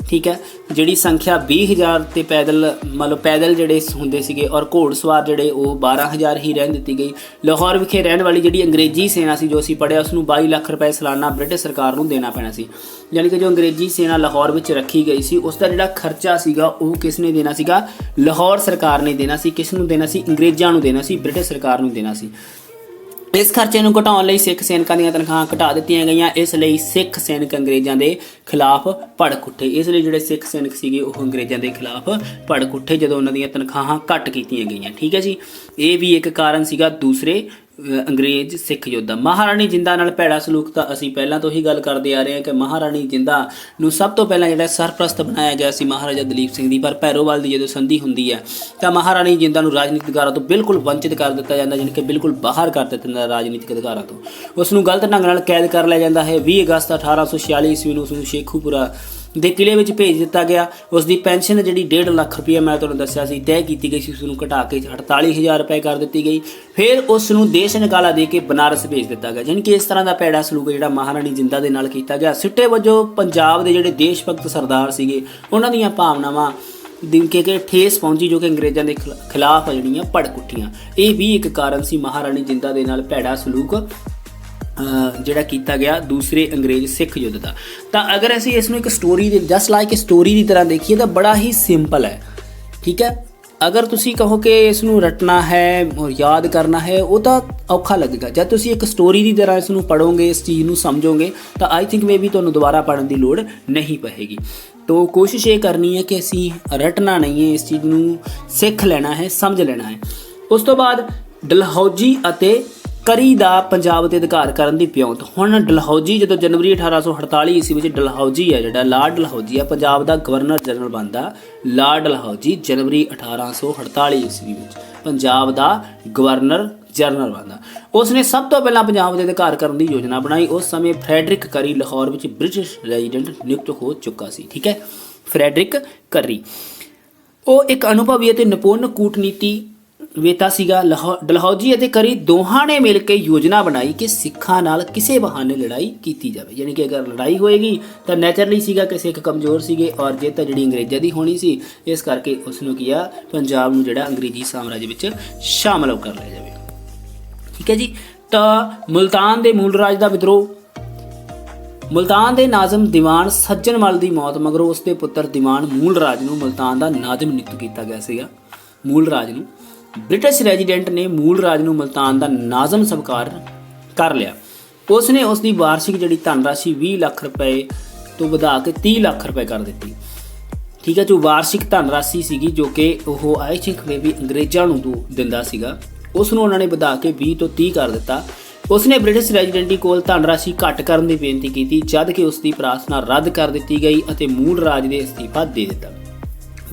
ਠੀਕ ਹੈ, ਜਿਹੜੀ ਸੰਖਿਆ 20,000 ਤੇ ਪੈਦਲ ਜਿਹੜੇ ਹੁੰਦੇ ਸੀਗੇ ਔਰ ਘੋੜਸਵਾਰ ਜਿਹੜੇ ਉਹ 12,000 ਹੀ ਰਹਿਣ ਦਿੱਤੀ ਗਈ। ਲਾਹੌਰ ਵਿਖੇ ਰਹਿਣ ਵਾਲੀ ਜਿਹੜੀ ਅੰਗਰੇਜ਼ੀ ਸੈਨਾ ਸੀ ਜੋ ਅਸੀਂ ਪੜ੍ਹਿਆ, ਉਸ ਨੂੰ 22 ਲੱਖ ਰੁਪਏ ਸਾਲਾਨਾ ਬ੍ਰਿਟਿਸ਼ ਸਰਕਾਰ ਨੂੰ ਦੇਣਾ ਪੈਣਾ ਸੀ। ਯਾਨੀ ਕਿ ਜੋ ਅੰਗਰੇਜ਼ੀ ਸੈਨਾ ਲਾਹੌਰ ਵਿੱਚ ਰੱਖੀ ਗਈ ਸੀ ਉਸ ਦਾ ਜਿਹੜਾ ਖਰਚਾ ਸੀਗਾ ਉਹ ਕਿਸ ਨੇ ਦੇਣਾ ਸੀਗਾ, ਲਾਹੌਰ ਸਰਕਾਰ ਨੇ ਦੇਣਾ ਸੀ। ਕਿਸ ਨੂੰ ਦੇਣਾ ਸੀ, ਅੰਗਰੇਜ਼ਾਂ ਨੂੰ ਦੇਣਾ ਸੀ, ਬ੍ਰਿਟਿਸ਼ ਸਰਕਾਰ ਨੂੰ ਦੇਣਾ ਸੀ। ਇਸ ਖਰਚੇ ਨੂੰ ਘਟਾਉਣ ਲਈ ਸਿੱਖ ਸੈਨਿਕਾਂ ਦੀਆਂ ਤਨਖਾਹਾਂ ਘਟਾ ਦਿੱਤੀਆਂ ਗਈਆਂ। ਇਸ ਲਈ ਸਿੱਖ ਸੈਨਿਕ ਅੰਗਰੇਜ਼ਾਂ ਦੇ ਖਿਲਾਫ ਭੜਕ ਉੱਠੇ। ਇਸ ਲਈ ਜਿਹੜੇ ਸਿੱਖ ਸੈਨਿਕ ਸੀਗੇ ਉਹ ਅੰਗਰੇਜ਼ਾਂ ਦੇ ਖਿਲਾਫ ਭੜਕ ਉੱਠੇ ਜਦੋਂ ਉਹਨਾਂ ਦੀਆਂ ਤਨਖਾਹਾਂ ਘੱਟ ਕੀਤੀਆਂ ਗਈਆਂ। ਠੀਕ ਹੈ ਜੀ, ਇਹ ਵੀ ਇੱਕ ਕਾਰਨ ਸੀਗਾ ਦੂਸਰੇ ਅੰਗਰੇਜ਼ ਸਿੱਖ ਯੁੱਧ ਦਾ। ਮਹਾਰਾਣੀ ਜਿੰਦਾਂ ਨਾਲ ਭੈੜਾ ਸਲੂਕ ਤਾਂ ਅਸੀਂ ਪਹਿਲਾਂ ਤੋਂ ਹੀ ਗੱਲ ਕਰਦੇ ਆ ਰਹੇ ਹਾਂ ਕਿ ਮਹਾਰਾਣੀ ਜਿੰਦਾਂ ਨੂੰ ਸਭ ਤੋਂ ਪਹਿਲਾਂ ਜਿਹੜਾ ਸਰਪ੍ਰਸਤ ਬਣਾਇਆ ਗਿਆ ਸੀ ਮਹਾਰਾਜਾ ਦਲੀਪ ਸਿੰਘ ਦੀ। ਪਰ ਭੈਰੋਵਾਲ ਦੀ ਜਦੋਂ ਸੰਧੀ ਹੁੰਦੀ ਹੈ ਤਾਂ ਮਹਾਰਾਣੀ ਜਿੰਦਾਂ ਨੂੰ ਰਾਜਨੀਤਿਕ ਅਧਿਕਾਰਾਂ ਤੋਂ ਬਿਲਕੁਲ ਵੰਚਿਤ ਕਰ ਦਿੱਤਾ ਜਾਂਦਾ, ਜਾਣੀ ਕਿ ਬਿਲਕੁਲ ਬਾਹਰ ਕਰ ਦਿੱਤਾ ਜਾਂਦਾ ਰਾਜਨੀਤਿਕ ਅਧਿਕਾਰਾਂ ਤੋਂ। ਉਸ ਨੂੰ ਗਲਤ ਢੰਗ ਨਾਲ ਕੈਦ ਕਰ ਲਿਆ ਜਾਂਦਾ ਹੈ। 20 ਅਗਸਤ 1846 ਈਸਵੀ ਨੂੰ ਉਸ ਨੂੰ ਸ਼ੇਖੂਪੁਰਾ ਦੇ ਕਿਲੇ ਵਿੱਚ ਭੇਜ ਦਿੱਤਾ ਗਿਆ। ਉਸ ਦੀ ਪੈਨਸ਼ਨ ਜਿਹੜੀ 1.5 ਲੱਖ ਰੁਪਈਆ ਮੈਂ ਤੁਹਾਨੂੰ ਦੱਸਿਆ ਸੀ ਤੈਅ ਕੀਤੀ ਗਈ ਸੀ, ਉਸ ਨੂੰ ਘਟਾ ਕੇ 48,000 ਰੁਪਏ ਕਰ ਦਿੱਤੀ ਗਈ। ਫਿਰ ਉਸ ਨੂੰ ਦੇਸ਼ ਨਿਕਾਲਾ ਦੇ ਕੇ ਬਨਾਰਸ ਭੇਜ ਦਿੱਤਾ ਗਿਆ। ਯਾਨੀ ਕਿ ਇਸ ਤਰ੍ਹਾਂ ਦਾ ਭੈੜਾ ਸਲੂਕ ਜਿਹੜਾ ਮਹਾਰਾਣੀ ਜਿੰਦਾਂ ਦੇ ਨਾਲ ਕੀਤਾ ਗਿਆ। ਸਿੱਟੇ ਵਜੋਂ ਪੰਜਾਬ ਦੇ ਜਿਹੜੇ ਦੇਸ਼ ਭਗਤ ਸਰਦਾਰ ਸੀਗੇ ਉਹਨਾਂ ਦੀਆਂ ਭਾਵਨਾਵਾਂ ਕਿ ਠੇਸ ਪਹੁੰਚੀ, ਜੋ ਕਿ ਅੰਗਰੇਜ਼ਾਂ ਦੇ ਖਿਲਾਫ ਜਿਹੜੀਆਂ ਭੜਕ ਉੱਠੀਆਂ। ਇਹ ਵੀ ਇੱਕ ਕਾਰਨ ਸੀ ਮਹਾਰਾਣੀ ਜਿੰਦਾਂ ਦੇ ਨਾਲ ਭੈੜਾ ਸਲੂਕ ਜਿਹੜਾ ਕੀਤਾ ਗਿਆ ਦੂਸਰੇ ਅੰਗਰੇਜ਼ ਸਿੱਖ ਯੁੱਧ ਦਾ। ਤਾਂ ਅਗਰ ਅਸੀਂ ਇਸ ਨੂੰ ਇੱਕ ਸਟੋਰੀ ਦੇ ਜਸਟ ਲਾਈਕ ਸਟੋਰੀ ਦੀ ਤਰ੍ਹਾਂ ਦੇਖੀਏ ਤਾਂ ਬੜਾ ਹੀ ਸਿੰਪਲ ਹੈ। ਠੀਕ ਹੈ, ਅਗਰ ਤੁਸੀਂ ਕਹੋ ਕਿ ਇਸ ਨੂੰ ਰੱਟਣਾ ਹੈ ਔਰ ਯਾਦ ਕਰਨਾ ਹੈ ਉਹ ਤਾਂ ਔਖਾ ਲੱਗੇਗਾ। ਜਦ ਤੁਸੀਂ ਇੱਕ ਸਟੋਰੀ ਦੀ ਤਰ੍ਹਾਂ ਇਸ ਨੂੰ ਪੜ੍ਹੋਗੇ, ਇਸ ਚੀਜ਼ ਨੂੰ ਸਮਝੋਗੇ ਤਾਂ ਆਈ ਥਿੰਕ ਮੇ ਵੀ ਤੁਹਾਨੂੰ ਦੁਬਾਰਾ ਪੜ੍ਹਨ ਦੀ ਲੋੜ ਨਹੀਂ ਪਏਗੀ। ਤੋ ਕੋਸ਼ਿਸ਼ ਇਹ ਕਰਨੀ ਹੈ ਕਿ ਅਸੀਂ ਰੱਟਣਾ ਨਹੀਂ ਹੈ, ਇਸ ਚੀਜ਼ ਨੂੰ ਸਿੱਖ ਲੈਣਾ ਹੈ, ਸਮਝ ਲੈਣਾ ਹੈ। ਉਸ ਤੋਂ ਬਾਅਦ ਡਲਹੌਜੀ ਅਤੇ ਕਰੀ ਦਾ ਪੰਜਾਬ 'ਤੇ ਅਧਿਕਾਰ ਕਰਨ ਦੀ ਵਿਉਂਤ। ਹੁਣ ਡਲਹੌਜੀ ਜਦੋਂ ਜਨਵਰੀ 1848 ਈਸਵੀ ਵਿੱਚ ਡਲਹੌਜੀ ਹੈ ਜਿਹੜਾ ਲਾਰਡ ਡਲਹੌਜੀ ਹੈ ਪੰਜਾਬ ਦਾ ਗਵਰਨਰ ਜਨਰਲ ਬਣਦਾ। ਲਾਰਡ ਡਲਹੌਜੀ ਜਨਵਰੀ 1848 ਈਸਵੀ ਵਿੱਚ ਪੰਜਾਬ ਦਾ ਗਵਰਨਰ ਜਨਰਲ ਬਣਦਾ। ਉਸ ਨੇ ਸਭ ਤੋਂ ਪਹਿਲਾਂ ਪੰਜਾਬ ਦੇ ਅਧਿਕਾਰ ਕਰਨ ਦੀ ਯੋਜਨਾ ਬਣਾਈ। ਉਸ ਸਮੇਂ ਫਰੈਡਰਿਕ ਕਰੀ ਲਾਹੌਰ ਵਿੱਚ ਬ੍ਰਿਟਿਸ਼ ਰੈਜ਼ੀਡੈਂਟ ਨਿਯੁਕਤ ਹੋ ਚੁੱਕਾ ਸੀ। ਠੀਕ ਹੈ, ਫਰੈਡਰਿਕ ਕਰੀ। ਉਹ ਇੱਕ ਅਨੁਭਵੀ ਅਤੇ ਨਿਪੁੰਨ ਕੂਟਨੀਤੀ ਵੇਤਾ ਸੀਗਾ। ਡਲਹੌਜੀ ਅਤੇ ਕਰੀ ਦੋਹਾਂ ਨੇ ਮਿਲ ਕੇ ਯੋਜਨਾ ਬਣਾਈ ਕਿ ਸਿੱਖਾਂ ਨਾਲ ਕਿਸੇ ਬਹਾਨੇ ਲੜਾਈ ਕੀਤੀ ਜਾਵੇ, ਯਾਨੀ ਕਿ ਅਗਰ ਲੜਾਈ ਹੋਏਗੀ ਤਾਂ ਨੈਚੁਰਲੀ ਸੀਗਾ ਕਿ ਸਿੱਖ ਕਮਜ਼ੋਰ ਸੀਗੇ ਔਰ ਜੇ ਤਾਂ ਜਿਹੜੀ ਅੰਗਰੇਜ਼ਾਂ ਦੀ ਹੋਣੀ ਸੀ, ਇਸ ਕਰਕੇ ਉਸ ਨੂੰ ਕੀ ਆ ਪੰਜਾਬ ਨੂੰ ਜਿਹੜਾ ਅੰਗਰੇਜ਼ੀ ਸਾਮਰਾਜ ਵਿੱਚ ਸ਼ਾਮਲ ਕਰ ਲਿਆ ਜਾਵੇ। ਠੀਕ ਹੈ ਜੀ। ਤਾਂ ਮੁਲਤਾਨ ਦੇ ਮੂਲ ਰਾਜ ਦਾ ਵਿਦਰੋਹ। ਮੁਲਤਾਨ ਦੇ ਨਾਜ਼ਮ ਦੀਵਾਨ ਸੱਜਣ ਮਲ ਦੀ ਮੌਤ ਮਗਰੋਂ ਉਸ ਦੇ ਪੁੱਤਰ ਦੀਵਾਨ ਮੂਲ ਰਾਜ ਨੂੰ ਮੁਲਤਾਨ ਦਾ ਨਾਜ਼ਮ ਨਿਯੁਕਤ ਕੀਤਾ ਗਿਆ ਸੀਗਾ। ਮੂਲ ਰਾਜ ਨੂੰ ਬ੍ਰਿਟਿਸ਼ ਰੈਜ਼ੀਡੈਂਟ ਨੇ ਮੂਲ ਰਾਜ ਨੂੰ ਮੁਲਤਾਨ ਦਾ ਨਾਜ਼ਮ ਸਵੀਕਾਰ ਕਰ ਲਿਆ। ਉਸ ਨੇ ਉਸ ਦੀ ਵਾਰਸ਼ਿਕ ਜਿਹੜੀ ਧਨ ਰਾਸ਼ੀ 20 ਲੱਖ ਰੁਪਏ ਤੋਂ ਵਧਾ ਕੇ 30 ਲੱਖ ਰੁਪਏ ਕਰ ਦਿੱਤੀ। ਠੀਕ ਹੈ, ਜੋ ਵਾਰਸ਼ਿਕ ਧਨ ਰਾਸ਼ੀ ਸੀਗੀ ਜੋ ਕਿ ਉਹ ਆਈ ਥਿੰਕ ਮੇਬੀ ਅੰਗਰੇਜ਼ਾਂ ਨੂੰ ਦਿੰਦਾ ਸੀਗਾ, ਉਸ ਨੂੰ ਉਹਨਾਂ ਨੇ ਵਧਾ ਕੇ 20 ਤੋਂ 30 ਕਰ ਦਿੱਤਾ। ਉਸ ਨੇ ਬ੍ਰਿਟਿਸ਼ ਰੈਜ਼ੀਡੈਂਟੀ ਕੋਲ ਧਨ ਰਾਸ਼ੀ ਘੱਟ ਕਰਨ ਦੀ ਬੇਨਤੀ ਕੀਤੀ, ਜਦ ਕਿ ਉਸ ਦੀ ਪ੍ਰਾਰਥਨਾ ਰੱਦ ਕਰ ਦਿੱਤੀ ਗਈ ਅਤੇ ਮੂਲ ਰਾਜ ਦੇ ਅਸਤੀਫਾ ਦੇ ਦਿੱਤਾ।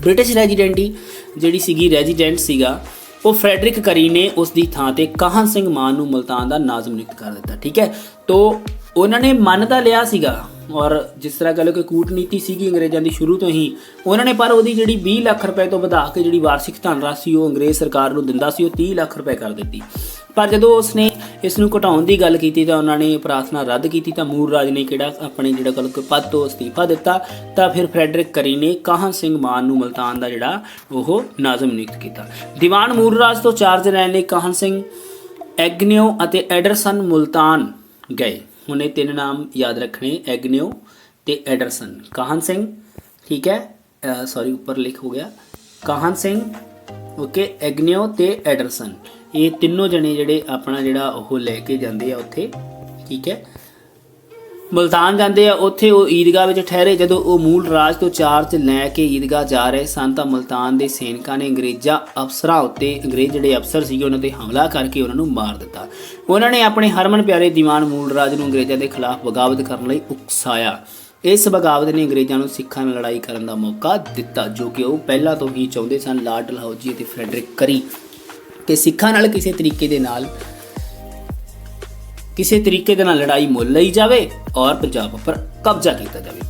ਬ੍ਰਿਟਿਸ਼ ਰੈਜ਼ੀਡੈਂਟੀ ਜਿਹੜੀ ਸੀਗੀ ਰੈਜ਼ੀਡੈਂਟ ਸੀਗਾ ਉਹ ਫਰੈਡਰਿਕ ਕਰੀ ਨੇ ਉਸ ਦੀ ਥਾਂ ਤੇ ਕਾਹਨ ਸਿੰਘ ਮਾਨ ਨੂੰ ਮੁਲਤਾਨ ਦਾ ਨਾਜ਼ਮ ਨਿਯੁਕਤ ਕਰ ਦਿੱਤਾ। ਠੀਕ ਹੈ, ਤੋ ਉਹਨਾਂ ਨੇ ਮੰਨ ਤਾਂ ਲਿਆ ਸੀਗਾ ਔਰ ਜਿਸ ਤਰ੍ਹਾਂ ਕਹ ਲਓ ਕਿ ਕੂਟਨੀਤੀ ਸੀਗੀ ਅੰਗਰੇਜ਼ਾਂ ਦੀ ਸ਼ੁਰੂ ਤੋਂ ਹੀ, ਉਹਨਾਂ ਨੇ ਪਰ ਉਹਦੀ ਜਿਹੜੀ 20 ਲੱਖ ਰੁਪਏ ਤੋਂ ਵਧਾ ਕੇ ਜਿਹੜੀ ਵਾਰਸ਼ਿਕ ਧਨ ਰਾਸ਼ੀ ਉਹ ਅੰਗਰੇਜ਼ ਸਰਕਾਰ ਨੂੰ ਦਿੰਦਾ ਸੀ ਉਹ 30 ਲੱਖ ਰੁਪਏ ਕਰ ਦਿੱਤੀ। ਪਰ ਜਦੋਂ ਉਸਨੇ ਇਸ ਨੂੰ ਘਟਾਉਣ ਦੀ ਗੱਲ ਕੀਤੀ ਤਾਂ ਉਹਨਾਂ ਨੇ ਪ੍ਰਾਰਥਨਾ ਰੱਦ ਕੀਤੀ ਤਾਂ ਮੂਲ ਰਾਜ ਨੇ ਕਿਹੜਾ ਆਪਣੇ ਜਿਹੜਾ ਕਹ ਲਓ ਪਦ ਤੋਂ ਅਸਤੀਫਾ ਦਿੱਤਾ। ਤਾਂ ਫਿਰ ਫਰੈਡਰਿਕ ਕਰੀ ਨੇ ਕਾਹਨ ਸਿੰਘ ਮਾਨ ਨੂੰ ਮੁਲਤਾਨ ਦਾ ਜਿਹੜਾ ਉਹ ਨਾਜ਼ਮ ਨਿਯੁਕਤ ਕੀਤਾ। ਦੀਵਾਨ ਮੂਲ ਰਾਜ ਤੋਂ ਚਾਰਜ ਲੈਣ ਲਈ ਕਾਹਨ ਸਿੰਘ, ਐਗਨਿਓ ਅਤੇ ਐਡਰਸਨ ਮੁਲਤਾਨ ਗਏ। ਹੁਣ ਇਹ ਤਿੰਨ ਨਾਮ ਯਾਦ ਰੱਖਣੇ, ਐਗਨਿਓ ਤੇ ਐਡਰਸਨ। ਕਾਹਨ ਸਿੰਘ, ਠੀਕ ਹੈ, ਸੌਰੀ ਉੱਪਰ ਲਿਖ ਹੋ ਗਿਆ, ਕਾਹਨ ਸਿੰਘ, ਓਕੇ, ਐਗਨਿਓ ਤੇ ਐਡਰਸਨ, ਇਹ ਤਿੰਨੋਂ ਜਣੇ ਜਿਹੜੇ ਆਪਣਾ ਜਿਹੜਾ ਉਹ ਲੈ ਕੇ ਜਾਂਦੇ ਆ ਉੱਥੇ। ਠੀਕ ਹੈ, ਮੁਲਤਾਨ ਜਾਂਦੇ ਆ, ਉੱਥੇ ਉਹ ਈਦਗਾਹ ਵਿੱਚ ਠਹਿਰੇ। ਜਦੋਂ ਉਹ ਮੂਲ ਰਾਜ ਤੋਂ ਚਾਰਜ ਲੈ ਕੇ ਈਦਗਾਹ ਜਾ ਰਹੇ ਸਨ ਤਾਂ ਮੁਲਤਾਨ ਦੇ ਸੈਨਿਕਾਂ ਨੇ ਅੰਗਰੇਜ਼ਾਂ ਅਫਸਰਾਂ ਉੱਤੇ, ਅੰਗਰੇਜ਼ ਜਿਹੜੇ ਅਫਸਰ ਸੀਗੇ ਉਹਨਾਂ 'ਤੇ ਹਮਲਾ ਕਰਕੇ ਉਹਨਾਂ ਨੂੰ ਮਾਰ ਦਿੱਤਾ। ਉਹਨਾਂ ਨੇ ਆਪਣੇ ਹਰਮਨ ਪਿਆਰੇ ਦੀਵਾਨ ਮੂਲ ਰਾਜ ਨੂੰ ਅੰਗਰੇਜ਼ਾਂ ਦੇ ਖਿਲਾਫ ਬਗਾਵਤ ਕਰਨ ਲਈ ਉਕਸਾਇਆ। ਇਸ ਬਗਾਵਤ ਨੇ ਅੰਗਰੇਜ਼ਾਂ ਨੂੰ ਸਿੱਖਾਂ ਨਾਲ ਲੜਾਈ ਕਰਨ ਦਾ ਮੌਕਾ ਦਿੱਤਾ, ਜੋ ਕਿ ਉਹ ਪਹਿਲਾਂ ਤੋਂ ਹੀ ਚਾਹੁੰਦੇ ਸਨ। ਲਾਰਡ ਡਲਹੌਜੀ ਅਤੇ ਫਰੈਡਰਿਕ ਕਰੀ ਕਿ ਸਿੱਖਾਂ ਨਾਲ ਕਿਸੇ ਤਰੀਕੇ ਦੇ ਨਾਲ ਲੜਾਈ ਮੁੱਲ ਲਈ ਜਾਵੇ ਔਰ ਪੰਜਾਬ ਉੱਪਰ ਕਬਜ਼ਾ ਕੀਤਾ ਜਾਵੇ।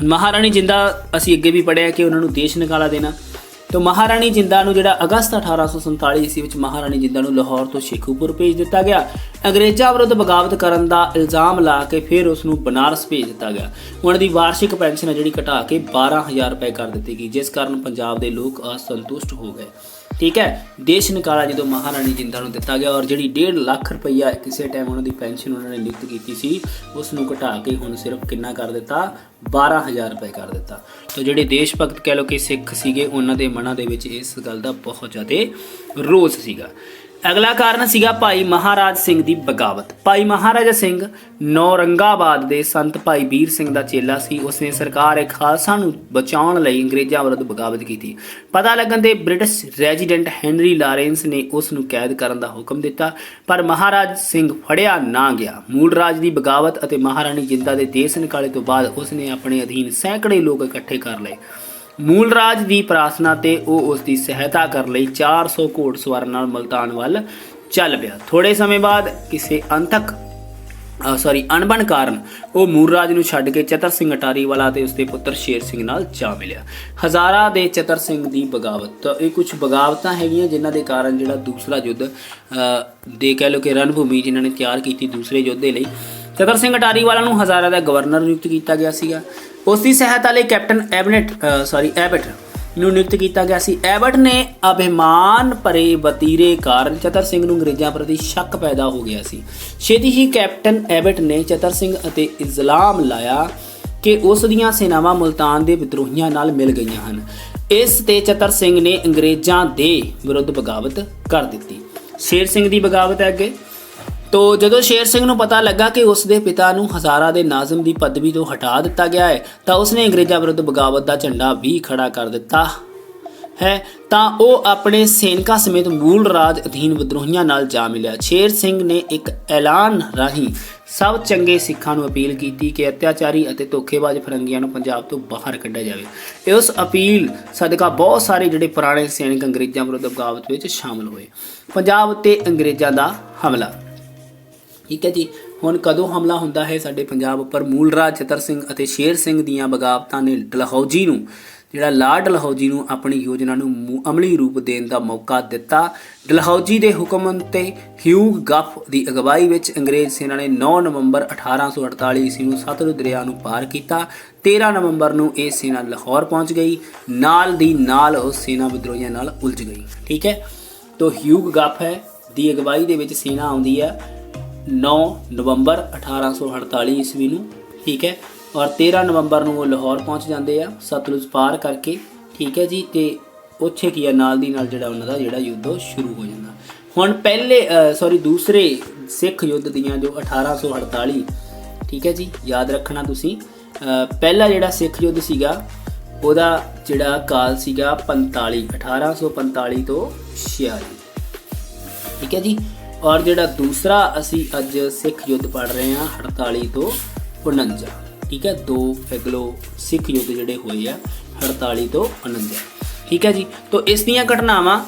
ਮਹਾਰਾਣੀ ਜਿੰਦਾ ਅਸੀਂ ਅੱਗੇ ਵੀ ਪੜ੍ਹਿਆ ਕਿ ਉਹਨਾਂ ਨੂੰ ਦੇਸ਼ ਨਿਕਾਲਾ ਦੇਣਾ। ਤਾਂ ਮਹਾਰਾਣੀ ਜਿੰਦਾ ਨੂੰ ਜਿਹੜਾ ਅਗਸਤ 1847 ਈਸਵੀ ਵਿੱਚ ਮਹਾਰਾਣੀ ਜਿੰਦਾ ਨੂੰ ਲਾਹੌਰ ਤੋਂ ਸ਼ੇਖੂਪੁਰ ਭੇਜ ਦਿੱਤਾ ਗਿਆ। ਅੰਗਰੇਜ਼ਾਂ ਵਿਰੁੱਧ ਬਗਾਵਤ ਕਰਨ ਦਾ ਇਲਜ਼ਾਮ ਲਾ ਕੇ ਫਿਰ ਉਸ ਨੂੰ ਬਨਾਰਸ ਭੇਜ ਦਿੱਤਾ ਗਿਆ। ਉਹਨਾਂ ਦੀ ਵਾਰਸ਼ਿਕ ਪੈਨਸ਼ਨ ਜਿਹੜੀ ਘਟਾ ਕੇ 12,000 ਰੁਪਏ ਕਰ ਦਿੱਤੀ ਗਈ, ਜਿਸ ਕਾਰਨ ਪੰਜਾਬ ਦੇ ਲੋਕ ਅਸੰਤੁਸ਼ਟ ਹੋ ਗਏ। ਠੀਕ ਹੈ, ਦੇਸ਼ ਨਿਕਾਲਾ ਜਦੋਂ ਮਹਾਰਾਣੀ ਜਿੰਦਾ ਨੂੰ ਦਿੱਤਾ ਗਿਆ ਔਰ ਜਿਹੜੀ 1.5 ਲੱਖ ਰੁਪਈਆ ਕਿਸੇ ਟਾਈਮ ਉਹਨਾਂ ਦੀ ਪੈਨਸ਼ਨ ਉਹਨਾਂ ਨੇ ਨਿਯੁਕਤ ਕੀਤੀ ਸੀ ਉਸ ਨੂੰ ਘਟਾ ਕੇ ਹੁਣ ਸਿਰਫ ਕਿੰਨਾ ਕਰ ਦਿੱਤਾ, 12,000 ਰੁਪਏ ਕਰ ਦਿੱਤਾ। ਤਾਂ ਜਿਹੜੇ ਦੇਸ਼ ਭਗਤ ਕਹਿ ਲਓ ਕਿ ਸਿੱਖ ਸੀਗੇ ਉਹਨਾਂ ਦੇ ਮਨਾਂ ਦੇ ਵਿੱਚ ਇਸ ਗੱਲ ਦਾ ਬਹੁਤ ਜ਼ਿਆਦਾ ਰੋਸ ਸੀਗਾ। ਅਗਲਾ ਕਾਰਨ ਸੀਗਾ ਭਾਈ ਮਹਾਰਾਜ ਸਿੰਘ ਦੀ ਬਗਾਵਤ। ਭਾਈ ਮਹਾਰਾਜਾ ਸਿੰਘ ਨੌਰੰਗਾਬਾਦ ਦੇ ਸੰਤ ਭਾਈ ਵੀਰ ਸਿੰਘ ਦਾ ਚੇਲਾ ਸੀ। ਉਸਨੇ ਸਰਕਾਰ ਖਾਲਸਾ ਨੂੰ ਬਚਾਉਣ ਲਈ ਅੰਗਰੇਜ਼ਾਂ ਵਿਰੁੱਧ ਬਗਾਵਤ ਕੀਤੀ। ਪਤਾ ਲੱਗਣ ਤੇ ਬ੍ਰਿਟਿਸ਼ ਰੈਜ਼ੀਡੈਂਟ ਹੈਨਰੀ ਲਾਰੈਂਸ ਨੇ ਉਸ ਨੂੰ ਕੈਦ ਕਰਨ ਦਾ ਹੁਕਮ ਦਿੱਤਾ, ਪਰ ਮਹਾਰਾਜ ਸਿੰਘ ਫੜਿਆ ਨਾ ਗਿਆ। ਮੂਲ ਰਾਜ ਦੀ ਬਗਾਵਤ ਅਤੇ ਮਹਾਰਾਣੀ ਜਿੰਦਾ ਦੇ ਦੇਸ਼ ਨਿਕਾਲੇ ਤੋਂ ਬਾਅਦ ਉਸਨੇ ਆਪਣੇ ਅਧੀਨ ਸੈਂਕੜੇ ਲੋਕ ਇਕੱਠੇ ਕਰ ਲਏ। ਮੂਲ ਰਾਜ ਦੀ ਪ੍ਰਾਰਥਨਾ ਤੇ ਉਹ ਉਸ ਦੀ ਸਹਾਇਤਾ ਕਰਨ ਲਈ 400 ਘੋੜਸਵਾਰਾਂ ਨਾਲ ਮੁਲਤਾਨ ਵੱਲ ਚੱਲ ਪਿਆ। ਥੋੜੇ ਸਮੇਂ ਬਾਅਦ ਕਿਸੇ ਅਣਬਣ ਕਾਰਨ ਉਹ ਮੂਲ ਰਾਜ ਨੂੰ ਛੱਡ ਕੇ ਚਤਰ ਸਿੰਘ ਅਟਾਰੀਵਾਲਾ ਤੇ ਉਸਦੇ ਪੁੱਤਰ ਸ਼ੇਰ ਸਿੰਘ ਨਾਲ ਜਾ ਮਿਲਿਆ। ਹਜ਼ਾਰਾ ਦੇ ਚਤਰ ਸਿੰਘ ਦੀ ਬਗਾਵਤ। ਤਾਂ ਇਹ ਕੁਝ ਬਗਾਵਤਾਂ ਹੈਗੀਆਂ ਜਿਨ੍ਹਾਂ ਦੇ ਕਾਰਨ ਜਿਹੜਾ ਦੂਸਰਾ ਯੁੱਧ ਦੇ ਕਹਿ ਲਓ ਕਿ ਰਣਭੂਮੀ ਜਿਨ੍ਹਾਂ ਨੇ ਤਿਆਰ ਕੀਤੀ ਦੂਸਰੇ ਯੁੱਧ ਦੇ ਲਈ। ਚਤਰ ਸਿੰਘ ਅਟਾਰੀਵਾਲਾ ਨੂੰ ਹਜ਼ਾਰਾ ਦਾ ਗਵਰਨਰ ਨਿਯੁਕਤ ਕੀਤਾ ਗਿਆ ਸੀਗਾ। ਉਸ ਦੀ ਸਹਾਇਤਾ ਲਈ ਕੈਪਟਨ ਐਬਟ ਨੂੰ ਨਿਯੁਕਤ ਕੀਤਾ ਗਿਆ ਸੀ। ਐਬਟ ਨੇ ਅਭਿਮਾਨ ਭਰੇ ਵਤੀਰੇ ਕਾਰਨ ਚਤਰ ਸਿੰਘ ਨੂੰ ਅੰਗਰੇਜ਼ਾਂ ਪ੍ਰਤੀ ਸ਼ੱਕ ਪੈਦਾ ਹੋ ਗਿਆ ਸੀ। ਛੇਤੀ ਹੀ ਕੈਪਟਨ ਐਬਟ ਨੇ ਚਤਰ ਸਿੰਘ ਅਤੇ ਇਲਜ਼ਾਮ ਲਾਇਆ ਕਿ ਉਸ ਦੀਆਂ ਸੈਨਾਵਾਂ ਮੁਲਤਾਨ ਦੇ ਵਿਦਰੋਹੀਆਂ ਨਾਲ ਮਿਲ ਗਈਆਂ ਹਨ। ਇਸ ਤੇ ਚਤਰ ਸਿੰਘ ਨੇ ਅੰਗਰੇਜ਼ਾਂ ਦੇ ਵਿਰੁੱਧ ਬਗਾਵਤ ਕਰ ਦਿੱਤੀ। ਸ਼ੇਰ ਸਿੰਘ ਦੀ ਬਗਾਵਤ ਹੈ ਅੱਗੇ। ਤੋ ਜਦੋਂ ਸ਼ੇਰ ਸਿੰਘ ਨੂੰ ਪਤਾ ਲੱਗਾ ਕਿ ਉਸ ਦੇ ਪਿਤਾ ਨੂੰ ਹਜ਼ਾਰਾ ਦੇ ਨਾਜ਼ਮ ਦੀ ਪਦਵੀ ਤੋਂ ਹਟਾ ਦਿੱਤਾ ਗਿਆ ਹੈ ਤਾਂ ਉਸਨੇ ਅੰਗਰੇਜ਼ਾਂ ਵਿਰੁੱਧ ਬਗਾਵਤ ਦਾ ਝੰਡਾ ਵੀ ਖੜਾ ਕਰ ਦਿੱਤਾ ਹੈ। ਤਾਂ ਉਹ ਆਪਣੇ ਸੈਨਿਕਾਂ ਸਮੇਤ ਮੂਲ ਰਾਜ ਅਧੀਨ ਵਿਦਰੋਹੀਆਂ ਨਾਲ ਜਾ ਮਿਲਿਆ। ਸ਼ੇਰ ਸਿੰਘ ਨੇ ਇੱਕ ਐਲਾਨ ਰਾਹੀਂ ਸਭ ਚੰਗੇ ਸਿੱਖਾਂ ਨੂੰ ਅਪੀਲ ਕੀਤੀ ਕਿ ਅਤਿਆਚਾਰੀ ਅਤੇ ਧੋਖੇਬਾਜ਼ ਫਰੰਗੀਆਂ ਨੂੰ ਪੰਜਾਬ ਤੋਂ ਬਾਹਰ ਕੱਢਿਆ ਜਾਵੇ। ਉਸ ਅਪੀਲ ਸਦਕਾ ਬਹੁਤ ਸਾਰੇ ਜਿਹੜੇ ਪੁਰਾਣੇ ਸੈਨਿਕ ਅੰਗਰੇਜ਼ਾਂ ਵਿਰੁੱਧ ਬਗਾਵਤ ਵਿੱਚ ਸ਼ਾਮਲ ਹੋਏ। ਪੰਜਾਬ ਉੱਤੇ ਅੰਗਰੇਜ਼ਾਂ ਦਾ ਹਮਲਾ। ਠੀਕ ਹੈ ਜੀ, ਹੁਣ ਕਦੋਂ ਹਮਲਾ ਹੁੰਦਾ ਹੈ ਸਾਡੇ ਪੰਜਾਬ ਉੱਪਰ? ਮੂਲ ਰਾਜ ਚਤਰ ਸਿੰਘ ਅਤੇ ਸ਼ੇਰ ਸਿੰਘ ਦੀਆਂ ਬਗਾਵਤਾਂ ਨੇ ਡਲਹੌਜੀ ਨੂੰ ਜਿਹੜਾ ਲਾਰਡ ਡਲਹੌਜੀ ਨੂੰ ਆਪਣੀ ਯੋਜਨਾ ਨੂੰ ਅਮਲੀ ਰੂਪ ਦੇਣ ਦਾ ਮੌਕਾ ਦਿੱਤਾ। ਡਲਹੌਜੀ ਦੇ ਹੁਕਮ ਤੇ ਹਿਊਗ ਗੱਫ ਦੀ ਅਗਵਾਈ ਵਿੱਚ ਅੰਗਰੇਜ਼ ਸੈਨਾ ਨੇ 9 ਨਵੰਬਰ 1848 ਈਸਵੀ ਨੂੰ ਸਤਲੁਜ ਦਰਿਆ ਨੂੰ ਪਾਰ ਕੀਤਾ। 13 ਨਵੰਬਰ ਨੂੰ ਇਹ ਸੈਨਾ ਲਾਹੌਰ ਪਹੁੰਚ ਗਈ। ਨਾਲ ਦੀ ਨਾਲ ਉਹ ਸੈਨਾ ਵਿਦਰੋਹੀਆਂ ਨਾਲ ਉਲਝ ਗਈ। ਠੀਕ ਹੈ, ਤੋ ਹਿਊਗ ਗੱਫ ਹੈ ਦੀ ਅਗਵਾਈ ਦੇ ਵਿੱਚ ਸੈਨਾ ਆਉਂਦੀ ਹੈ 9 ਨਵੰਬਰ 1848 ਈਸਵੀ ਨੂੰ। ਠੀਕ ਹੈ, ਔਰ 13 ਨਵੰਬਰ ਨੂੰ ਉਹ ਲਾਹੌਰ ਪਹੁੰਚ ਜਾਂਦੇ ਆ ਸਤਲੁਜ ਪਾਰ ਕਰਕੇ। ਠੀਕ ਹੈ ਜੀ, ਤੇ ਉੱਥੇ ਕੀ ਆ ਨਾਲ ਦੀ ਨਾਲ ਜਿਹੜਾ ਉਹਨਾਂ ਦਾ ਜਿਹੜਾ ਯੁੱਧ ਸ਼ੁਰੂ ਹੋ ਜਾਂਦਾ। ਹੁਣ ਦੂਸਰੇ ਸਿੱਖ ਯੁੱਧ ਦੀਆਂ ਜੋ 1848, ਠੀਕ ਹੈ ਜੀ, ਯਾਦ ਰੱਖਣਾ ਤੁਸੀਂ। ਪਹਿਲਾ ਜਿਹੜਾ ਸਿੱਖ ਯੁੱਧ ਸੀਗਾ ਉਹਦਾ ਜਿਹੜਾ ਕਾਲ ਸੀਗਾ 1845 ਤੋਂ 46। ਠੀਕ ਹੈ ਜੀ, ਔਰ ਜਿਹੜਾ ਦੂਸਰਾ ਅਸੀਂ ਅੱਜ ਸਿੱਖ ਯੁੱਧ ਪੜ੍ਹ ਰਹੇ ਹਾਂ 48 ਤੋਂ 49। ਠੀਕ ਹੈ, 2 ਐਗਲੋ ਸਿੱਖ ਯੁੱਧ ਜਿਹੜੇ ਹੋਏ ਆ 48 ਤੋਂ 49। ਠੀਕ ਹੈ ਜੀ, ਤੋ ਇਸ ਦੀਆਂ ਘਟਨਾਵਾਂ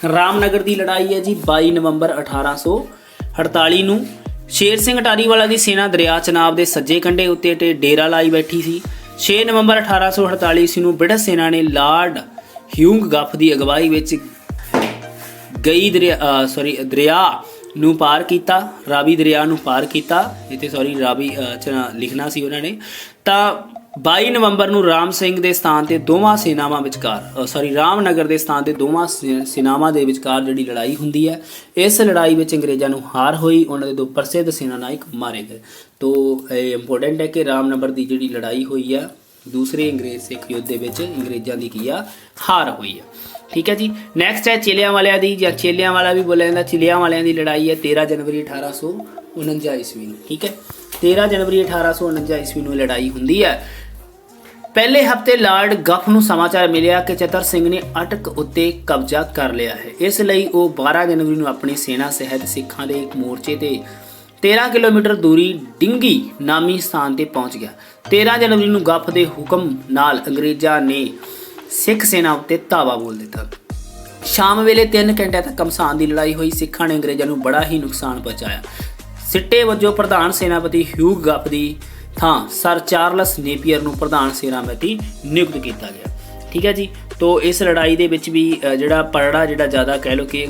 ਰਾਮਨਗਰ ਦੀ ਲੜਾਈ ਹੈ ਜੀ 22 ਨਵੰਬਰ 1848 ਨੂੰ। ਸ਼ੇਰ ਸਿੰਘ ਅਟਾਰੀਵਾਲਾ ਦੀ ਸੈਨਾ ਦਰਿਆ ਚਨਾਬ ਦੇ ਸੱਜੇ ਕੰਢੇ ਉੱਤੇ ਡੇਰਾ ਲਾਈ ਬੈਠੀ ਸੀ। 6 ਨਵੰਬਰ 1848 ਈਸਵੀ ਨੂੰ ਬ੍ਰਿਟਿਸ਼ ਸੈਨਾ ਨੇ ਲਾਰਡ ਹਿਊਗ ਗੱਫ ਦੀ ਅਗਵਾਈ ਵਿੱਚ ਦਰਿਆ ਨੂੰ ਪਾਰ ਕੀਤਾ, ਰਾਵੀ ਦਰਿਆ ਨੂੰ ਪਾਰ ਕੀਤਾ। ਇੱਥੇ ਰਾਵੀ ਲਿਖਣਾ ਸੀ ਉਹਨਾਂ ਨੇ। ਤਾਂ 22 ਨਵੰਬਰ ਨੂੰ ਰਾਮ ਸਿੰਘ ਦੇ ਸਥਾਨ ਤੇ ਦੋਵਾਂ ਸੈਨਾਵਾਂ ਵਿਚਕਾਰ ਰਾਮਨਗਰ ਦੇ ਸਥਾਨ ਤੇ ਦੋਵਾਂ ਸੈਨਾਵਾਂ ਦੇ ਵਿਚਕਾਰ ਜਿਹੜੀ ਲੜਾਈ ਹੁੰਦੀ ਹੈ। ਇਸ ਲੜਾਈ ਵਿੱਚ ਅੰਗਰੇਜ਼ਾਂ ਨੂੰ ਹਾਰ ਹੋਈ। ਉਹਨਾਂ ਦੇ 2 ਪ੍ਰਸਿੱਧ ਸੈਨਾ ਨਾਇਕ ਮਾਰੇ ਗਏ। ਤੋ ਇਹ ਇੰਪੋਰਟੈਂਟ ਹੈ ਕਿ ਰਾਮਨਗਰ ਦੀ ਜਿਹੜੀ ਲੜਾਈ ਹੋਈ ਆ ਦੂਸਰੇ ਅੰਗਰੇਜ਼ ਸਿੱਖ ਯੁੱਧ ਦੇ ਵਿੱਚ ਅੰਗਰੇਜ਼ਾਂ ਦੀ ਕੀ ਆ ਹਾਰ ਹੋਈ ਆ। ਠੀਕ ਹੈ ਜੀ, ਨੈਕਸਟ ਹੈ ਚੇਲਿਆਂ ਵਾਲਿਆਂ ਦੀ, ਜਾਂ ਚੇਲਿਆਂ ਵਾਲਾ ਵੀ ਬੋਲਿਆ ਜਾਂਦਾ। ਚੇਲਿਆਂ ਵਾਲਿਆਂ ਦੀ ਲੜਾਈ ਹੈ 13 ਜਨਵਰੀ 1849 ਈਸਵੀ ਨੂੰ। ਠੀਕ ਹੈ, 13 ਜਨਵਰੀ 1849 ਈਸਵੀ ਨੂੰ ਲੜਾਈ ਹੁੰਦੀ ਹੈ। ਪਹਿਲੇ ਹਫਤੇ ਲਾਰਡ ਗੱਫ ਨੂੰ ਸਮਾਚਾਰ ਮਿਲਿਆ ਕਿ ਚਤਰ ਸਿੰਘ ਨੇ ਅਟਕ ਉੱਤੇ ਕਬਜ਼ਾ ਕਰ ਲਿਆ ਹੈ। ਇਸ ਲਈ ਉਹ 12 ਜਨਵਰੀ ਨੂੰ ਆਪਣੀ ਸੈਨਾ ਸਹਿਤ ਸਿੱਖਾਂ ਦੇ ਇੱਕ ਮੋਰਚੇ ਤੇ 13 ਕਿਲੋਮੀਟਰ ਦੂਰੀ ਡਿੰਗੀ ਨਾਮੀ ਸਥਾਨ ਤੇ ਪਹੁੰਚ ਗਿਆ। 13 ਜਨਵਰੀ ਨੂੰ ਗੱਫ ਦੇ ਹੁਕਮ ਨਾਲ ਅੰਗਰੇਜ਼ਾਂ ਨੇ ਸਿੱਖ ਸੈਨਾ ਉੱਤੇ ਧਾਵਾ ਬੋਲ ਦਿੱਤਾ। ਸ਼ਾਮ ਵੇਲੇ 3 ਘੰਟਿਆਂ ਤੱਕ ਘਮਸਾਨ ਦੀ ਲੜਾਈ ਹੋਈ। ਸਿੱਖਾਂ ਨੇ ਅੰਗਰੇਜ਼ਾਂ ਨੂੰ ਬੜਾ ਹੀ ਨੁਕਸਾਨ ਪਹੁੰਚਾਇਆ। ਸਿੱਟੇ ਵਜੋਂ ਪ੍ਰਧਾਨ ਸੈਨਾਪਤੀ ਹਿਊਗ ਗੱਫ ਦੀ ਥਾਂ ਸਰ ਚਾਰਲਸ ਨੇਪੀਅਰ ਨੂੰ ਪ੍ਰਧਾਨ ਸੈਨਾਪਤੀ ਨਿਯੁਕਤ ਕੀਤਾ ਗਿਆ। ਠੀਕ ਹੈ ਜੀ, ਤੋ ਇਸ ਲੜਾਈ ਦੇ ਵਿੱਚ ਵੀ ਜਿਹੜਾ ਪਰੜਾ ਜਿਹੜਾ ਜ਼ਿਆਦਾ ਕਹਿ ਲਓ ਕਿ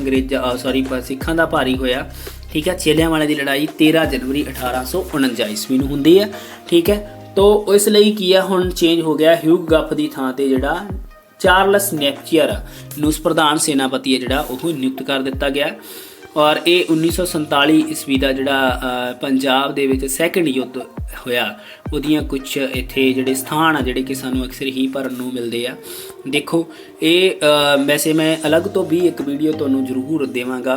ਸਿੱਖਾਂ ਦਾ ਭਾਰੀ ਹੋਇਆ। ਠੀਕ ਹੈ, ਚੇਲਿਆਂ ਵਾਲੇ ਦੀ ਲੜਾਈ 13 ਜਨਵਰੀ 1849 ਈਸਵੀ ਨੂੰ ਹੁੰਦੀ ਹੈ। ਠੀਕ ਹੈ, ਤੋ ਇਸ ਲਈ ਕੀ ਆ ਹੁਣ ਚੇਂਜ ਹੋ ਗਿਆ। ਹਿਊਗ ਗੱਫ ਦੀ ਥਾਂ ਤੇ ਜਿਹੜਾ ਚਾਰਲਸ ਨੇਪੀਅਰ ਨੂੰ ਪ੍ਰਧਾਨ ਸੈਨਾਪਤੀ ਹੈ ਜਿਹੜਾ ਉਹ ਨਿਯੁਕਤ ਕਰ ਦਿੱਤਾ ਗਿਆ। ਔਰ ਇਹ 1947 ਈਸਵੀ ਦਾ ਜਿਹੜਾ ਪੰਜਾਬ ਦੇ ਵਿੱਚ ਸੈਕੰਡ ਯੁੱਧ ਹੋਇਆ ਉਹਦੀਆਂ ਕੁਝ ਇੱਥੇ ਜਿਹੜੇ ਸਥਾਨ ਆ ਜਿਹੜੇ ਕਿ ਸਾਨੂੰ ਅਕਸਰ ਹੀ ਭਰਨ ਨੂੰ ਮਿਲਦੇ ਆ। ਦੇਖੋ ਇਹ ਵੈਸੇ ਮੈਂ ਅਲੱਗ ਤੋਂ ਵੀ ਇੱਕ ਵੀਡੀਓ ਤੁਹਾਨੂੰ ਜ਼ਰੂਰ ਦੇਵਾਂਗਾ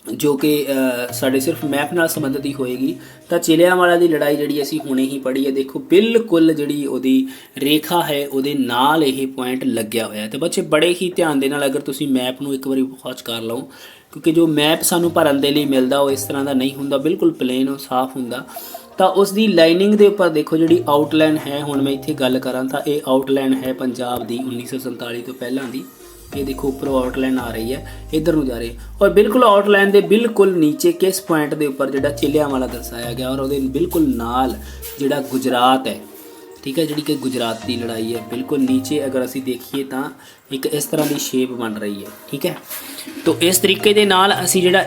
ਜੋ ਕਿ ਸਾਡੇ ਸਿਰਫ ਮੈਪ ਨਾਲ ਸੰਬੰਧਿਤ ਹੀ ਹੋਏਗੀ। ਤਾਂ ਚੇਲਿਆਂ ਵਾਲਾ ਦੀ ਲੜਾਈ ਜਿਹੜੀ ਅਸੀਂ ਹੁਣੇ ਹੀ ਪੜ੍ਹੀ ਹੈ, ਦੇਖੋ ਬਿਲਕੁਲ ਜਿਹੜੀ ਉਹਦੀ ਰੇਖਾ ਹੈ ਉਹਦੇ ਨਾਲ ਇਹ ਪੁਆਇੰਟ ਲੱਗਿਆ ਹੋਇਆ। ਤੇ ਬੱਚੇ ਬੜੇ ਹੀ ਧਿਆਨ ਦੇ ਨਾਲ ਅਗਰ ਤੁਸੀਂ ਮੈਪ ਨੂੰ ਇੱਕ ਵਾਰੀ ਵਾਚ ਕਰ ਲਓ, ਕਿਉਂਕਿ ਜੋ ਮੈਪ ਸਾਨੂੰ ਭਰਨ ਦੇ ਲਈ ਮਿਲਦਾ ਉਹ ਇਸ ਤਰ੍ਹਾਂ ਦਾ ਨਹੀਂ ਹੁੰਦਾ, ਬਿਲਕੁਲ ਪਲੇਨ ਉਹ ਸਾਫ਼ ਹੁੰਦਾ। ਤਾਂ ਉਸ ਦੀ ਲਾਈਨਿੰਗ ਦੇ ਉੱਪਰ ਦੇਖੋ ਜਿਹੜੀ ਆਊਟਲਾਈਨ ਹੈ, ਹੁਣ ਮੈਂ ਇੱਥੇ ਗੱਲ ਕਰਾਂ ਤਾਂ ਇਹ ਆਊਟਲਾਈਨ ਹੈ ਪੰਜਾਬ ਦੀ 1947 ਤੋਂ ਪਹਿਲਾਂ ਦੀ। ਇਹ ਦੇਖੋ ਉੱਪਰੋਂ ਆਊਟਲਾਈਨ ਆ ਰਹੀ ਹੈ, ਇੱਧਰ ਨੂੰ ਜਾ ਰਹੀ ਹੈ। ਔਰ ਬਿਲਕੁਲ ਆਊਟਲਾਈਨ ਦੇ ਬਿਲਕੁਲ ਨੀਚੇ ਕਿਸ ਪੁਆਇੰਟ ਦੇ ਉੱਪਰ ਜਿਹੜਾ ਚੇਲਿਆਂ ਵਾਲਾ ਦਰਸਾਇਆ ਗਿਆ, ਔਰ ਉਹਦੇ ਬਿਲਕੁਲ ਨਾਲ ਜਿਹੜਾ ਗੁਜਰਾਤ ਹੈ। ਠੀਕ ਹੈ, ਜਿਹੜੀ ਕਿ ਗੁਜਰਾਤ ਦੀ ਲੜਾਈ ਹੈ, ਬਿਲਕੁਲ ਨੀਚੇ ਅਗਰ ਅਸੀਂ ਦੇਖੀਏ ਤਾਂ ਇੱਕ ਇਸ ਤਰ੍ਹਾਂ ਦੀ ਸ਼ੇਪ ਬਣ ਰਹੀ ਹੈ। ਠੀਕ ਹੈ, ਤੋ ਇਸ ਤਰੀਕੇ ਦੇ ਨਾਲ ਅਸੀਂ ਜਿਹੜਾ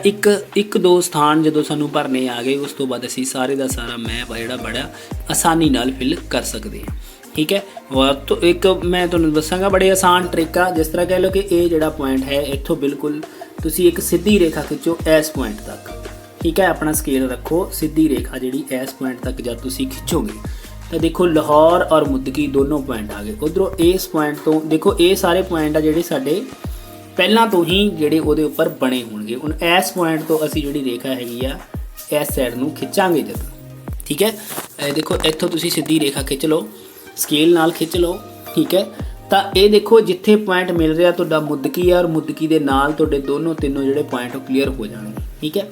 ਇੱਕ ਦੋ ਸਥਾਨ ਜਦੋਂ ਸਾਨੂੰ ਭਰਨੇ ਆ ਗਏ, ਉਸ ਤੋਂ ਬਾਅਦ ਅਸੀਂ ਸਾਰੇ ਦਾ ਸਾਰਾ ਮੈਪ ਆ ਜਿਹੜਾ ਬੜਾ ਆਸਾਨੀ ਨਾਲ ਫਿਲ ਕਰ ਸਕਦੇ ਹਾਂ। ਠੀਕ ਹੈ, ਤੋ ਇੱਕ ਮੈਂ ਤੁਹਾਨੂੰ ਦੱਸਾਂਗਾ ਬੜੇ ਆਸਾਨ ਟ੍ਰਿਕ ਆ। ਜਿਸ ਤਰ੍ਹਾਂ ਕਹਿ ਲਓ ਕਿ ਇਹ ਜਿਹੜਾ ਪੁਆਇੰਟ ਹੈ ਇੱਥੋਂ ਬਿਲਕੁਲ ਤੁਸੀਂ ਇੱਕ ਸਿੱਧੀ ਰੇਖਾ ਖਿੱਚੋ ਇਸ ਪੁਆਇੰਟ ਤੱਕ। ਠੀਕ ਹੈ, ਆਪਣਾ ਸਕੇਲ ਰੱਖੋ, ਸਿੱਧੀ ਰੇਖਾ ਜਿਹੜੀ ਇਸ ਪੁਆਇੰਟ ਤੱਕ ਜਦ ਤੁਸੀਂ ਖਿੱਚੋਗੇ ਤਾਂ ਦੇਖੋ ਲਾਹੌਰ ਔਰ ਮੁੱਦਕੀ ਦੋਨੋਂ ਪੁਆਇੰਟ ਆ ਗਏ। ਉੱਧਰੋਂ ਇਸ ਪੁਆਇੰਟ ਤੋਂ ਦੇਖੋ ਇਹ ਸਾਰੇ ਪੁਆਇੰਟ ਆ ਜਿਹੜੇ ਸਾਡੇ ਪਹਿਲਾਂ ਤੋਂ ਹੀ ਜਿਹੜੇ ਉਹਦੇ ਉੱਪਰ ਬਣੇ ਹੋਣਗੇ। ਹੁਣ ਇਸ ਪੁਆਇੰਟ ਤੋਂ ਅਸੀਂ ਜਿਹੜੀ ਰੇਖਾ ਹੈਗੀ ਆ ਇਸ ਸਾਈਡ ਨੂੰ ਖਿੱਚਾਂਗੇ ਜਦੋਂ। ਠੀਕ ਹੈ, ਇਹ ਦੇਖੋ ਇੱਥੋਂ ਤੁਸੀਂ ਸਿੱਧੀ ਰੇਖਾ ਖਿੱਚ ਲਓ, ਸਕੇਲ ਨਾਲ ਖਿੱਚ ਲਓ। ਠੀਕ ਹੈ, ਤਾਂ ਇਹ ਦੇਖੋ ਜਿੱਥੇ ਪੁਆਇੰਟ ਮਿਲ ਰਿਹਾ ਤੁਹਾਡਾ ਮੁੱਦਕੀ ਆ, ਔਰ ਮੁੱਦਕੀ ਦੇ ਨਾਲ ਤੁਹਾਡੇ ਤਿੰਨੋਂ ਜਿਹੜੇ ਪੁਆਇੰਟ ਉਹ ਕਲੀਅਰ ਹੋ ਜਾਣਗੇ। ਠੀਕ ਹੈ,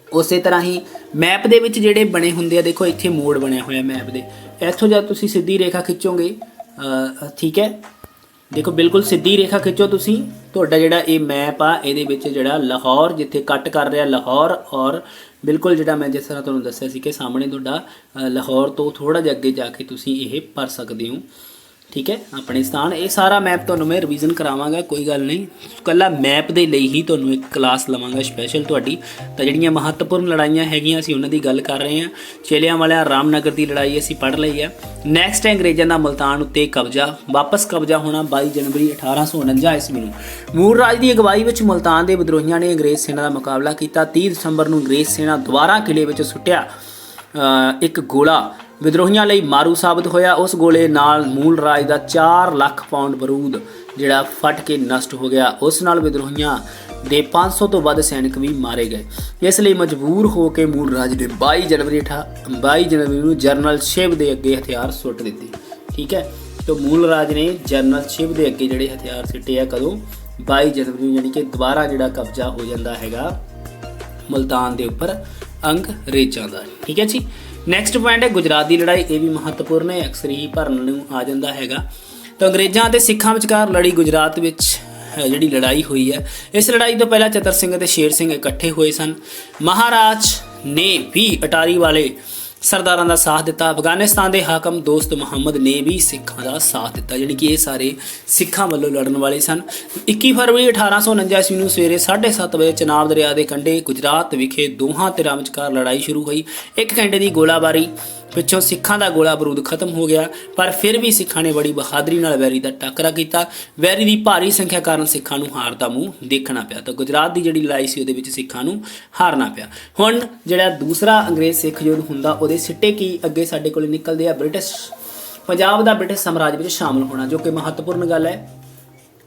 ਉਸੇ ਤਰ੍ਹਾਂ ਹੀ ਮੈਪ ਦੇ ਵਿੱਚ ਜਿਹੜੇ ਬਣੇ ਹੁੰਦੇ ਆ, ਦੇਖੋ ਇੱਥੇ ਮੋੜ ਬਣਿਆ ਹੋਇਆ ਮੈਪ ਦੇ, ਇੱਥੋਂ ਜਦ ਤੁਸੀਂ ਸਿੱਧੀ ਰੇਖਾ ਖਿੱਚੋਗੇ। ਠੀਕ ਹੈ, ਦੇਖੋ ਬਿਲਕੁਲ ਸਿੱਧੀ ਰੇਖਾ ਖਿੱਚੋ ਤੁਸੀਂ ਤੁਹਾਡਾ ਜਿਹੜਾ ਇਹ ਮੈਪ ਆ ਇਹਦੇ ਵਿੱਚ ਜਿਹੜਾ ਲਾਹੌਰ ਜਿੱਥੇ ਕੱਟ ਕਰ ਰਿਹਾ ਲਾਹੌਰ ਔਰ ਬਿਲਕੁਲ ਜਿਹੜਾ ਮੈਂ ਜਿਸ ਤਰ੍ਹਾਂ ਤੁਹਾਨੂੰ ਦੱਸਿਆ ਸੀ ਕਿ ਸਾਹਮਣੇ ਤੁਹਾਡਾ ਲਾਹੌਰ ਤੋਂ ਥੋੜ੍ਹਾ ਜਿਹਾ ਅੱਗੇ ਜਾ ਕੇ ਤੁਸੀਂ ਇਹ ਭਰ ਸਕਦੇ ਹੋ। ਠੀਕ ਹੈ, ਆਪਣੇ ਸਥਾਨ ਇਹ ਸਾਰਾ ਮੈਪ ਤੁਹਾਨੂੰ ਮੈਂ ਰਿਵੀਜ਼ਨ ਕਰਾਵਾਂਗਾ, ਕੋਈ ਗੱਲ ਨਹੀਂ। ਇਕੱਲਾ ਮੈਪ ਦੇ ਲਈ ਹੀ ਤੁਹਾਨੂੰ ਇੱਕ ਕਲਾਸ ਲਵਾਂਗਾ ਸਪੈਸ਼ਲ ਤੁਹਾਡੀ। ਤਾਂ ਜਿਹੜੀਆਂ ਮਹੱਤਵਪੂਰਨ ਲੜਾਈਆਂ ਹੈਗੀਆਂ ਅਸੀਂ ਉਹਨਾਂ ਦੀ ਗੱਲ ਕਰ ਰਹੇ ਹਾਂ। ਚੇਲਿਆਂ ਵਾਲਿਆਂ ਰਾਮਨਗਰ ਦੀ ਲੜਾਈ ਅਸੀਂ ਪੜ੍ਹ ਲਈ ਆ। ਨੈਕਸਟ ਹੈ ਅੰਗਰੇਜ਼ਾਂ ਦਾ ਮੁਲਤਾਨ ਉੱਤੇ ਕਬਜ਼ਾ। ਵਾਪਸ ਕਬਜ਼ਾ ਹੋਣਾ 22 ਜਨਵਰੀ 1849 ਈਸਵੀ ਨੂੰ। ਮੂਲ ਰਾਜ ਦੀ ਅਗਵਾਈ ਵਿੱਚ ਮੁਲਤਾਨ ਦੇ ਵਿਦਰੋਹੀਆਂ ਨੇ ਅੰਗਰੇਜ਼ ਸੈਨਾ ਦਾ ਮੁਕਾਬਲਾ ਕੀਤਾ। 30 ਦਸੰਬਰ ਨੂੰ ਅੰਗਰੇਜ਼ ਸੈਨਾ ਦੁਬਾਰਾ ਕਿਲੇ ਵਿੱਚ ਸੁੱਟਿਆ ਇੱਕ ਗੋਲਾ ਵਿਦਰੋਹੀਆਂ ਲਈ ਮਾਰੂ ਸਾਬਤ ਹੋਇਆ। ਉਸ ਗੋਲੇ ਨਾਲ ਮੂਲ ਰਾਜ ਦਾ 4 ਲੱਖ ਪਾਉਂਡ ਬਰੂਦ ਜਿਹੜਾ ਫਟ ਕੇ ਨਸ਼ਟ ਹੋ ਗਿਆ। ਉਸ ਨਾਲ ਵਿਦਰੋਹੀਆਂ ਦੇ 500 ਤੋਂ ਵੱਧ ਸੈਨਿਕ ਵੀ ਮਾਰੇ ਗਏ। ਇਸ ਲਈ ਮਜਬੂਰ ਹੋ ਕੇ ਮੂਲ ਰਾਜ ਨੇ 22 ਜਨਵਰੀ ਨੂੰ ਜਨਰਲ ਸ਼ਿਵ ਦੇ ਅੱਗੇ ਹਥਿਆਰ ਸੁੱਟ ਦਿੱਤੇ। ਠੀਕ ਹੈ, ਤਾਂ ਮੂਲ ਰਾਜ ਨੇ ਜਨਰਲ ਸ਼ਿਵ ਦੇ ਅੱਗੇ ਜਿਹੜੇ ਹਥਿਆਰ ਸਿੱਟੇ ਆ ਕਦੋਂ 22 ਜਨਵਰੀ ਨੂੰ, ਯਾਨੀ ਕਿ ਦੁਬਾਰਾ ਜਿਹੜਾ ਕਬਜ਼ਾ ਹੋ ਜਾਂਦਾ ਹੈਗਾ ਮੁਲਤਾਨ ਦੇ ਉੱਪਰ ਅੰਗਰੇਜ਼ਾਂ ਦਾ। ਠੀਕ ਹੈ ਜੀ। ਨੈਕਸਟ ਪੁਆਇੰਟ ਹੈ ਗੁਜਰਾਤ ਦੀ ਲੜਾਈ। ਇਹ ਵੀ ਮਹੱਤਵਪੂਰਨ ਹੈ, ਅਕਸਰ ਹੀ ਭਰਨ ਨੂੰ ਆ ਜਾਂਦਾ ਹੈਗਾ। ਤਾਂ ਅੰਗਰੇਜ਼ਾਂ ਅਤੇ ਸਿੱਖਾਂ ਵਿਚਕਾਰ ਲੜੀ ਗੁਜਰਾਤ ਵਿੱਚ ਜਿਹੜੀ ਲੜਾਈ ਹੋਈ ਹੈ। ਇਸ ਲੜਾਈ ਤੋਂ ਪਹਿਲਾਂ ਚਤਰ ਸਿੰਘ ਅਤੇ ਸ਼ੇਰ ਸਿੰਘ ਇਕੱਠੇ ਹੋਏ ਸਨ। ਮਹਾਰਾਜ ਨੇ ਵੀ ਅਟਾਰੀ ਵਾਲੇ ਸਰਦਾਰਾਂ ਦਾ ਸਾਥ ਦਿੱਤਾ। ਅਫਗਾਨਿਸਤਾਨ ਦੇ ਹਾਕਮ ਦੋਸਤ ਮੁਹੰਮਦ ਨੇ ਵੀ ਸਿੱਖਾਂ ਦਾ ਸਾਥ ਦਿੱਤਾ, ਜਿਹੜੀ ਕਿ ਇਹ ਸਾਰੇ ਸਿੱਖਾਂ ਵੱਲੋਂ ਲੜਨ ਵਾਲੇ ਸਨ। 21 ਫਰਵਰੀ 1849 ਈਸਵੀ ਨੂੰ ਸਵੇਰੇ 7:30 ਵਜੇ ਚਨਾਬ ਦਰਿਆ ਦੇ ਕੰਢੇ ਗੁਜਰਾਤ ਵਿਖੇ ਦੋਹਾਂ ਧਿਰਾਂ ਵਿਚਕਾਰ ਲੜਾਈ ਸ਼ੁਰੂ ਹੋਈ। 1 ਘੰਟੇ ਦੀ ਗੋਲਾਬਾਰੀ ਪਿੱਛੋਂ ਸਿੱਖਾਂ ਦਾ ਗੋਲਾ ਬਰੂਦ ਖਤਮ ਹੋ ਗਿਆ, ਪਰ ਫਿਰ ਵੀ ਸਿੱਖਾਂ ਨੇ ਬੜੀ ਬਹਾਦਰੀ ਨਾਲ ਵੈਰੀ ਦਾ ਟਾਕਰਾ ਕੀਤਾ। ਵੈਰੀ ਦੀ ਭਾਰੀ ਸੰਖਿਆ ਕਾਰਨ ਸਿੱਖਾਂ ਨੂੰ ਹਾਰ ਦਾ ਮੂੰਹ ਦੇਖਣਾ ਪਿਆ। ਤਾਂ ਗੁਜਰਾਤ ਦੀ ਜਿਹੜੀ ਲੜਾਈ ਸੀ ਉਹਦੇ ਵਿੱਚ ਸਿੱਖਾਂ ਨੂੰ ਹਾਰਨਾ ਪਿਆ। ਹੁਣ ਜਿਹੜਾ ਦੂਸਰਾ ਅੰਗਰੇਜ਼ ਸਿੱਖ ਯੁੱਧ ਹੁੰਦਾ ਉਹਦੇ ਸਿੱਟੇ ਕੀ ਅੱਗੇ ਸਾਡੇ ਕੋਲ ਨਿਕਲਦੇ ਆ। ਪੰਜਾਬ ਦਾ ਬ੍ਰਿਟਿਸ਼ ਸਾਮਰਾਜ ਵਿੱਚ ਸ਼ਾਮਲ ਹੋਣਾ, ਜੋ ਕਿ ਮਹੱਤਵਪੂਰਨ ਗੱਲ ਹੈ,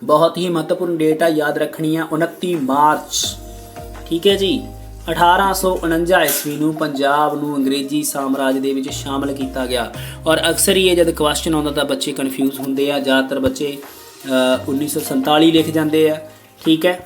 ਬਹੁਤ ਹੀ ਮਹੱਤਵਪੂਰਨ ਡੇਟ ਆ, ਯਾਦ ਰੱਖਣੀ ਆ। 29 ਮਾਰਚ ਠੀਕ ਹੈ ਜੀ 1849 ਈਸਵੀ ਨੂੰ ਪੰਜਾਬ ਨੂੰ ਅੰਗਰੇਜ਼ੀ ਸਾਮਰਾਜ ਦੇ ਵਿੱਚ ਸ਼ਾਮਲ ਕੀਤਾ ਗਿਆ। ਔਰ ਅਕਸਰ ਹੀ ਇਹ ਜਦ ਕੁਐਸਚਨ ਆਉਂਦਾ ਤਾਂ ਬੱਚੇ ਕਨਫਿਊਜ਼ ਹੁੰਦੇ ਆ। ਜ਼ਿਆਦਾਤਰ ਬੱਚੇ 1947 ਲਿਖ ਜਾਂਦੇ ਆ। ਠੀਕ ਹੈ,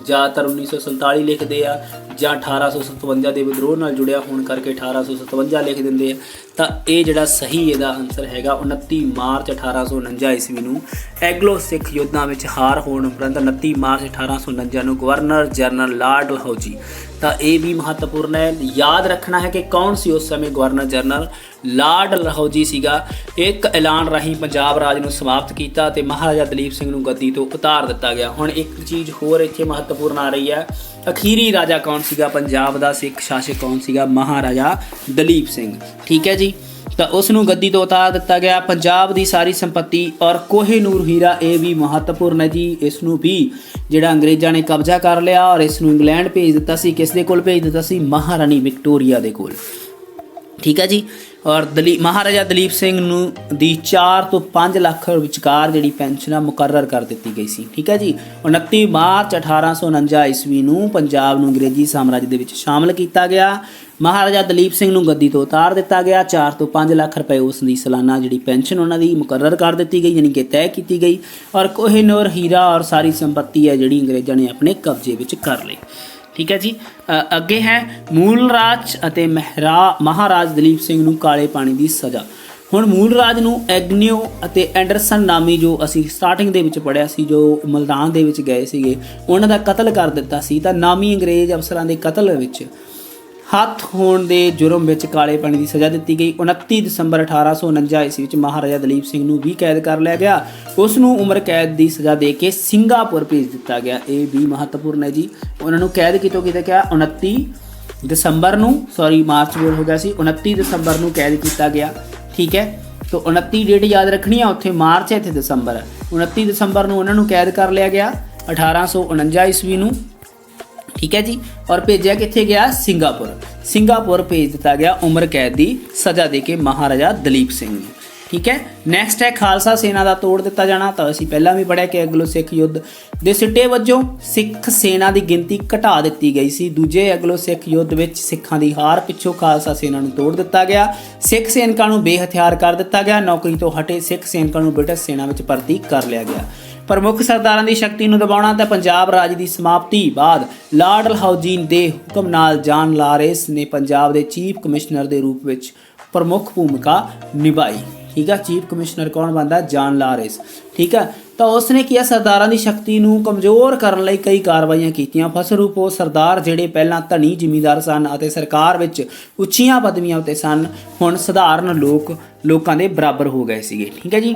ਜ਼ਿਆਦਾਤਰ 1947 ਲਿਖਦੇ ਆ ਜਾਂ 1857 ਦੇ ਵਿਦਰੋਹ ਨਾਲ ਜੁੜਿਆ ਹੋਣ ਕਰਕੇ 1857 ਲਿਖ ਦਿੰਦੇ ਆ। ਤਾਂ ਇਹ ਜਿਹੜਾ ਸਹੀ ਇਹਦਾ ਆਨਸਰ ਹੈਗਾ 29 ਮਾਰਚ 1849 ਈਸਵੀ ਨੂੰ ਐਂਗਲੋ ਸਿੱਖ ਯੁੱਧਾਂ ਵਿੱਚ ਹਾਰ ਹੋਣ ਉਪਰੰਤ 29 ਮਾਰਚ 1849 ਨੂੰ ਗਵਰਨਰ ਜਨਰਲ ਲਾਰਡ ਡਲਹੌਜ਼ੀ। ਤਾਂ ਇਹ ਵੀ ਮਹੱਤਵਪੂਰਨ ਹੈ, ਯਾਦ ਰੱਖਣਾ ਹੈ ਕਿ ਕੌਣ ਸੀ ਉਸ ਸਮੇਂ ਗਵਰਨਰ ਜਨਰਲ ਲਾਰਡ ਡਲਹੌਜ਼ੀ ਸੀਗਾ। ਇੱਕ ਐਲਾਨ ਰਾਹੀਂ ਪੰਜਾਬ ਰਾਜ ਨੂੰ ਸਮਾਪਤ ਕੀਤਾ ਅਤੇ ਮਹਾਰਾਜਾ ਦਲੀਪ ਸਿੰਘ ਨੂੰ ਗੱਦੀ ਤੋਂ ਉਤਾਰ ਦਿੱਤਾ ਗਿਆ। ਹੁਣ ਇੱਕ ਚੀਜ਼ ਹੋਰ ਇੱਥੇ ਮਹੱਤਵਪੂਰਨ ਆ ਰਹੀ ਹੈ, ਅਖੀਰੀ ਰਾਜਾ ਕੌਣ ਸੀਗਾ ਪੰਜਾਬ ਦਾ, ਸਿੱਖ ਸ਼ਾਸਕ ਕੌਣ ਸੀਗਾ? ਮਹਾਰਾਜਾ ਦਲੀਪ ਸਿੰਘ। ਠੀਕ ਹੈ ਜੀ, ਤਾਂ ਉਸ ਨੂੰ ਗੱਦੀ ਤੋਂ ਉਤਾਰ ਦਿੱਤਾ ਗਿਆ। ਪੰਜਾਬ ਦੀ ਸਾਰੀ ਸੰਪत्ति ਔਰ ਕੋਹਿਨੂਰ ਹੀਰਾ ਇਹ ਵੀ ਮਹੱਤਵਪੂਰਨ ਹੈ ਜੀ। ਇਸ ਨੂੰ ਵੀ ਜਿਹੜਾ ਅੰਗਰੇਜ਼ਾਂ ਨੇ ਕਬਜ਼ਾ ਕਰ ਲਿਆ ਔਰ ਇਸ ਨੂੰ ਇੰਗਲੈਂਡ ਭੇਜ ਦਿੱਤਾ ਸੀ। ਕਿਸ ਦੇ ਕੋਲ ਭੇਜ ਦਿੱਤਾ ਸੀ? ਮਹਾਰਾਣੀ ਵਿਕਟੋਰੀਆ ਦੇ ਕੋਲ। ਠੀਕ ਹੈ ਜੀ। ਔਰ ਮਹਾਰਾਜਾ ਦਲੀਪ ਸਿੰਘ ਨੂੰ ਦੀ 4 ਤੋਂ 5 ਲੱਖ ਵਿਚਕਾਰ ਜਿਹੜੀ ਪੈਨਸ਼ਨ ਆ ਮੁਕਰਰ ਕਰ ਦਿੱਤੀ ਗਈ ਸੀ। ਠੀਕ ਹੈ ਜੀ। 29 ਮਾਰਚ 1849 ਈਸਵੀ ਨੂੰ ਪੰਜਾਬ ਨੂੰ ਅੰਗਰੇਜ਼ੀ ਸਾਮਰਾਜ ਦੇ ਵਿੱਚ ਸ਼ਾਮਲ ਕੀਤਾ ਗਿਆ। ਮਹਾਰਾਜਾ ਦਲੀਪ ਸਿੰਘ ਨੂੰ ਗੱਦੀ ਤੋਂ ਉਤਾਰ ਦਿੱਤਾ ਗਿਆ। 4 ਤੋਂ 5 ਲੱਖ ਰੁਪਏ ਉਸ ਦੀ ਸਾਲਾਨਾ ਜਿਹੜੀ ਪੈਨਸ਼ਨ ਉਹਨਾਂ ਦੀ ਮੁਕਰਰ ਕਰ ਦਿੱਤੀ ਗਈ, ਯਾਨੀ ਕਿ ਤੈਅ ਕੀਤੀ ਗਈ। ਔਰ ਕੋਹਿਨੂਰ ਹੀਰਾ ਔਰ ਸਾਰੀ ਸੰਪत्ति ਹੈ ਜਿਹੜੀ ਅੰਗਰੇਜ਼ਾਂ ਨੇ ਆਪਣੇ ਕਬਜ਼ੇ ਵਿੱਚ ਕਰ ਲਈ। ਠੀਕ ਹੈ ਜੀ। ਅੱਗੇ ਹੈ ਮੂਲ ਰਾਜ ਅਤੇ ਮਹਾਰਾਜ ਦਲੀਪ ਸਿੰਘ ਨੂੰ ਕਾਲੇ ਪਾਣੀ ਦੀ ਸਜ਼ਾ। ਹੁਣ ਮੂਲ ਰਾਜ ਨੂੰ ਐਗਨਿਊ ਅਤੇ ਐਂਡਰਸਨ ਨਾਮੀ ਜੋ ਅਸੀਂ ਸਟਾਰਟਿੰਗ ਦੇ ਵਿੱਚ ਪੜ੍ਹਿਆ ਸੀ, ਜੋ ਮੁਲਤਾਨ ਦੇ ਵਿੱਚ ਗਏ ਸੀਗੇ, ਉਹਨਾਂ ਦਾ ਕਤਲ ਕਰ ਦਿੱਤਾ ਸੀ। ਤਾਂ ਨਾਮੀ ਅੰਗਰੇਜ਼ ਅਫਸਰਾਂ ਦੇ ਕਤਲ ਵਿੱਚ ਹੱਥ ਹੋਣ ਦੇ ਜੁਰਮ ਵਿੱਚ ਕਾਲੇ ਪਾਣੀ ਦੀ ਸਜ਼ਾ ਦਿੱਤੀ ਗਈ। 29 ਦਸੰਬਰ 1849 ਈਸਵੀ ਵਿੱਚ ਮਹਾਰਾਜਾ ਦਲੀਪ ਸਿੰਘ ਨੂੰ ਵੀ ਕੈਦ ਕਰ ਲਿਆ ਗਿਆ। ਉਸ ਨੂੰ ਉਮਰ ਕੈਦ ਦੀ ਸਜ਼ਾ ਦੇ ਕੇ ਸਿੰਗਾਪੁਰ ਭੇਜ ਦਿੱਤਾ ਗਿਆ। ਇਹ ਵੀ ਮਹੱਤਵਪੂਰਨ ਹੈ ਜੀ। ਉਹਨਾਂ ਨੂੰ ਕੈਦ ਕਿਤੋਂ ਕੀਤਾ ਗਿਆ? 29 ਦਸੰਬਰ ਨੂੰ, ਮਾਰਚ ਬੋਲ ਹੋ ਗਿਆ ਸੀ, 29 ਦਸੰਬਰ ਨੂੰ ਕੈਦ ਕੀਤਾ ਗਿਆ। ਠੀਕ ਹੈ, ਤਾਂ 29 ਡੇਟ ਯਾਦ ਰੱਖਣੀ ਆ, ਉੱਥੇ ਮਾਰਚ ਹੈ, ਇੱਥੇ ਦਸੰਬਰ ਹੈ। 29 ਦਸੰਬਰ ਨੂੰ ਉਹਨਾਂ ਨੂੰ ਕੈਦ ਕਰ ਲਿਆ ਗਿਆ 1849 ਈਸਵੀ ਨੂੰ। ਠੀਕ ਹੈ ਜੀ। ਔਰ ਭੇਜਿਆ ਕਿੱਥੇ ਗਿਆ? ਸਿੰਗਾਪੁਰ ਭੇਜ ਦਿੱਤਾ ਗਿਆ ਉਮਰ ਕੈਦ ਦੀ ਸਜ਼ਾ ਦੇ ਕੇ ਮਹਾਰਾਜਾ ਦਲੀਪ ਸਿੰਘ ਨੂੰ। ਠੀਕ ਹੈ। ਨੈਕਸਟ ਹੈ ਖਾਲਸਾ ਸੈਨਾ ਦਾ ਤੋੜ ਦਿੱਤਾ ਜਾਣਾ। ਤਾਂ ਅਸੀਂ ਪਹਿਲਾਂ ਵੀ ਪੜ੍ਹਿਆ ਕਿ ਐਂਗਲੋ ਸਿੱਖ ਯੁੱਧ ਦੇ ਸਿੱਟੇ ਵਜੋਂ ਸਿੱਖ ਸੈਨਾ ਦੀ ਗਿਣਤੀ ਘਟਾ ਦਿੱਤੀ ਗਈ ਸੀ। ਦੂਜੇ ਐਂਗਲੋ ਸਿੱਖ ਯੁੱਧ ਵਿੱਚ ਸਿੱਖਾਂ ਦੀ ਹਾਰ ਪਿੱਛੋਂ ਖਾਲਸਾ ਸੈਨਾ ਨੂੰ ਤੋੜ ਦਿੱਤਾ ਗਿਆ। ਸਿੱਖ ਸੈਨਿਕਾਂ ਨੂੰ ਬੇਹਥਿਆਰ ਕਰ ਦਿੱਤਾ ਗਿਆ। ਨੌਕਰੀ ਤੋਂ ਹਟੇ ਸਿੱਖ ਸੈਨਿਕਾਂ ਨੂੰ ਬ੍ਰਿਟਿਸ਼ ਸੈਨਾ ਵਿੱਚ ਭਰਤੀ ਕਰ ਲਿਆ ਗਿਆ। ਪ੍ਰਮੁੱਖ ਸਰਦਾਰਾਂ ਦੀ ਸ਼ਕਤੀ ਨੂੰ ਦਬਾਉਣਾ ਤੇ ਪੰਜਾਬ ਰਾਜ ਦੀ ਸਮਾਪਤੀ ਬਾਅਦ ਲਾਰਡ ਡਲਹੌਜ਼ੀ ਦੇ ਹੁਕਮ ਨਾਲ ਜਾਨ ਲਾਰੇਂਸ ਨੇ ਪੰਜਾਬ ਦੇ ਚੀਫ ਕਮਿਸ਼ਨਰ ਦੇ ਰੂਪ ਵਿੱਚ ਪ੍ਰਮੁੱਖ ਭੂਮਿਕਾ ਨਿਭਾਈ। ਠੀਕ ਹੈ। ਚੀਫ ਕਮਿਸ਼ਨਰ ਕੌਣ ਬਣਦਾ? ਜਾਨ ਲਾਰੇਂਸ। ਠੀਕ ਹੈ। ਤਾਂ ਉਸਨੇ ਕੀ ਆ ਸਰਦਾਰਾਂ ਦੀ ਸ਼ਕਤੀ ਨੂੰ ਕਮਜ਼ੋਰ ਕਰਨ ਲਈ ਕਈ ਕਾਰਵਾਈਆਂ ਕੀਤੀਆਂ। ਫਲਸਰੂਪ ਉਹ ਸਰਦਾਰ ਜਿਹੜੇ ਪਹਿਲਾਂ ਧਨੀ ਜ਼ਿਮੀਂਦਾਰ ਸਨ ਅਤੇ ਸਰਕਾਰ ਵਿੱਚ ਉੱਚੀਆਂ ਪਦਵੀਆਂ ਉੱਤੇ ਸਨ, ਹੁਣ ਸਧਾਰਨ ਲੋਕਾਂ ਦੇ ਬਰਾਬਰ ਹੋ ਗਏ ਸੀਗੇ। ਠੀਕ ਹੈ ਜੀ।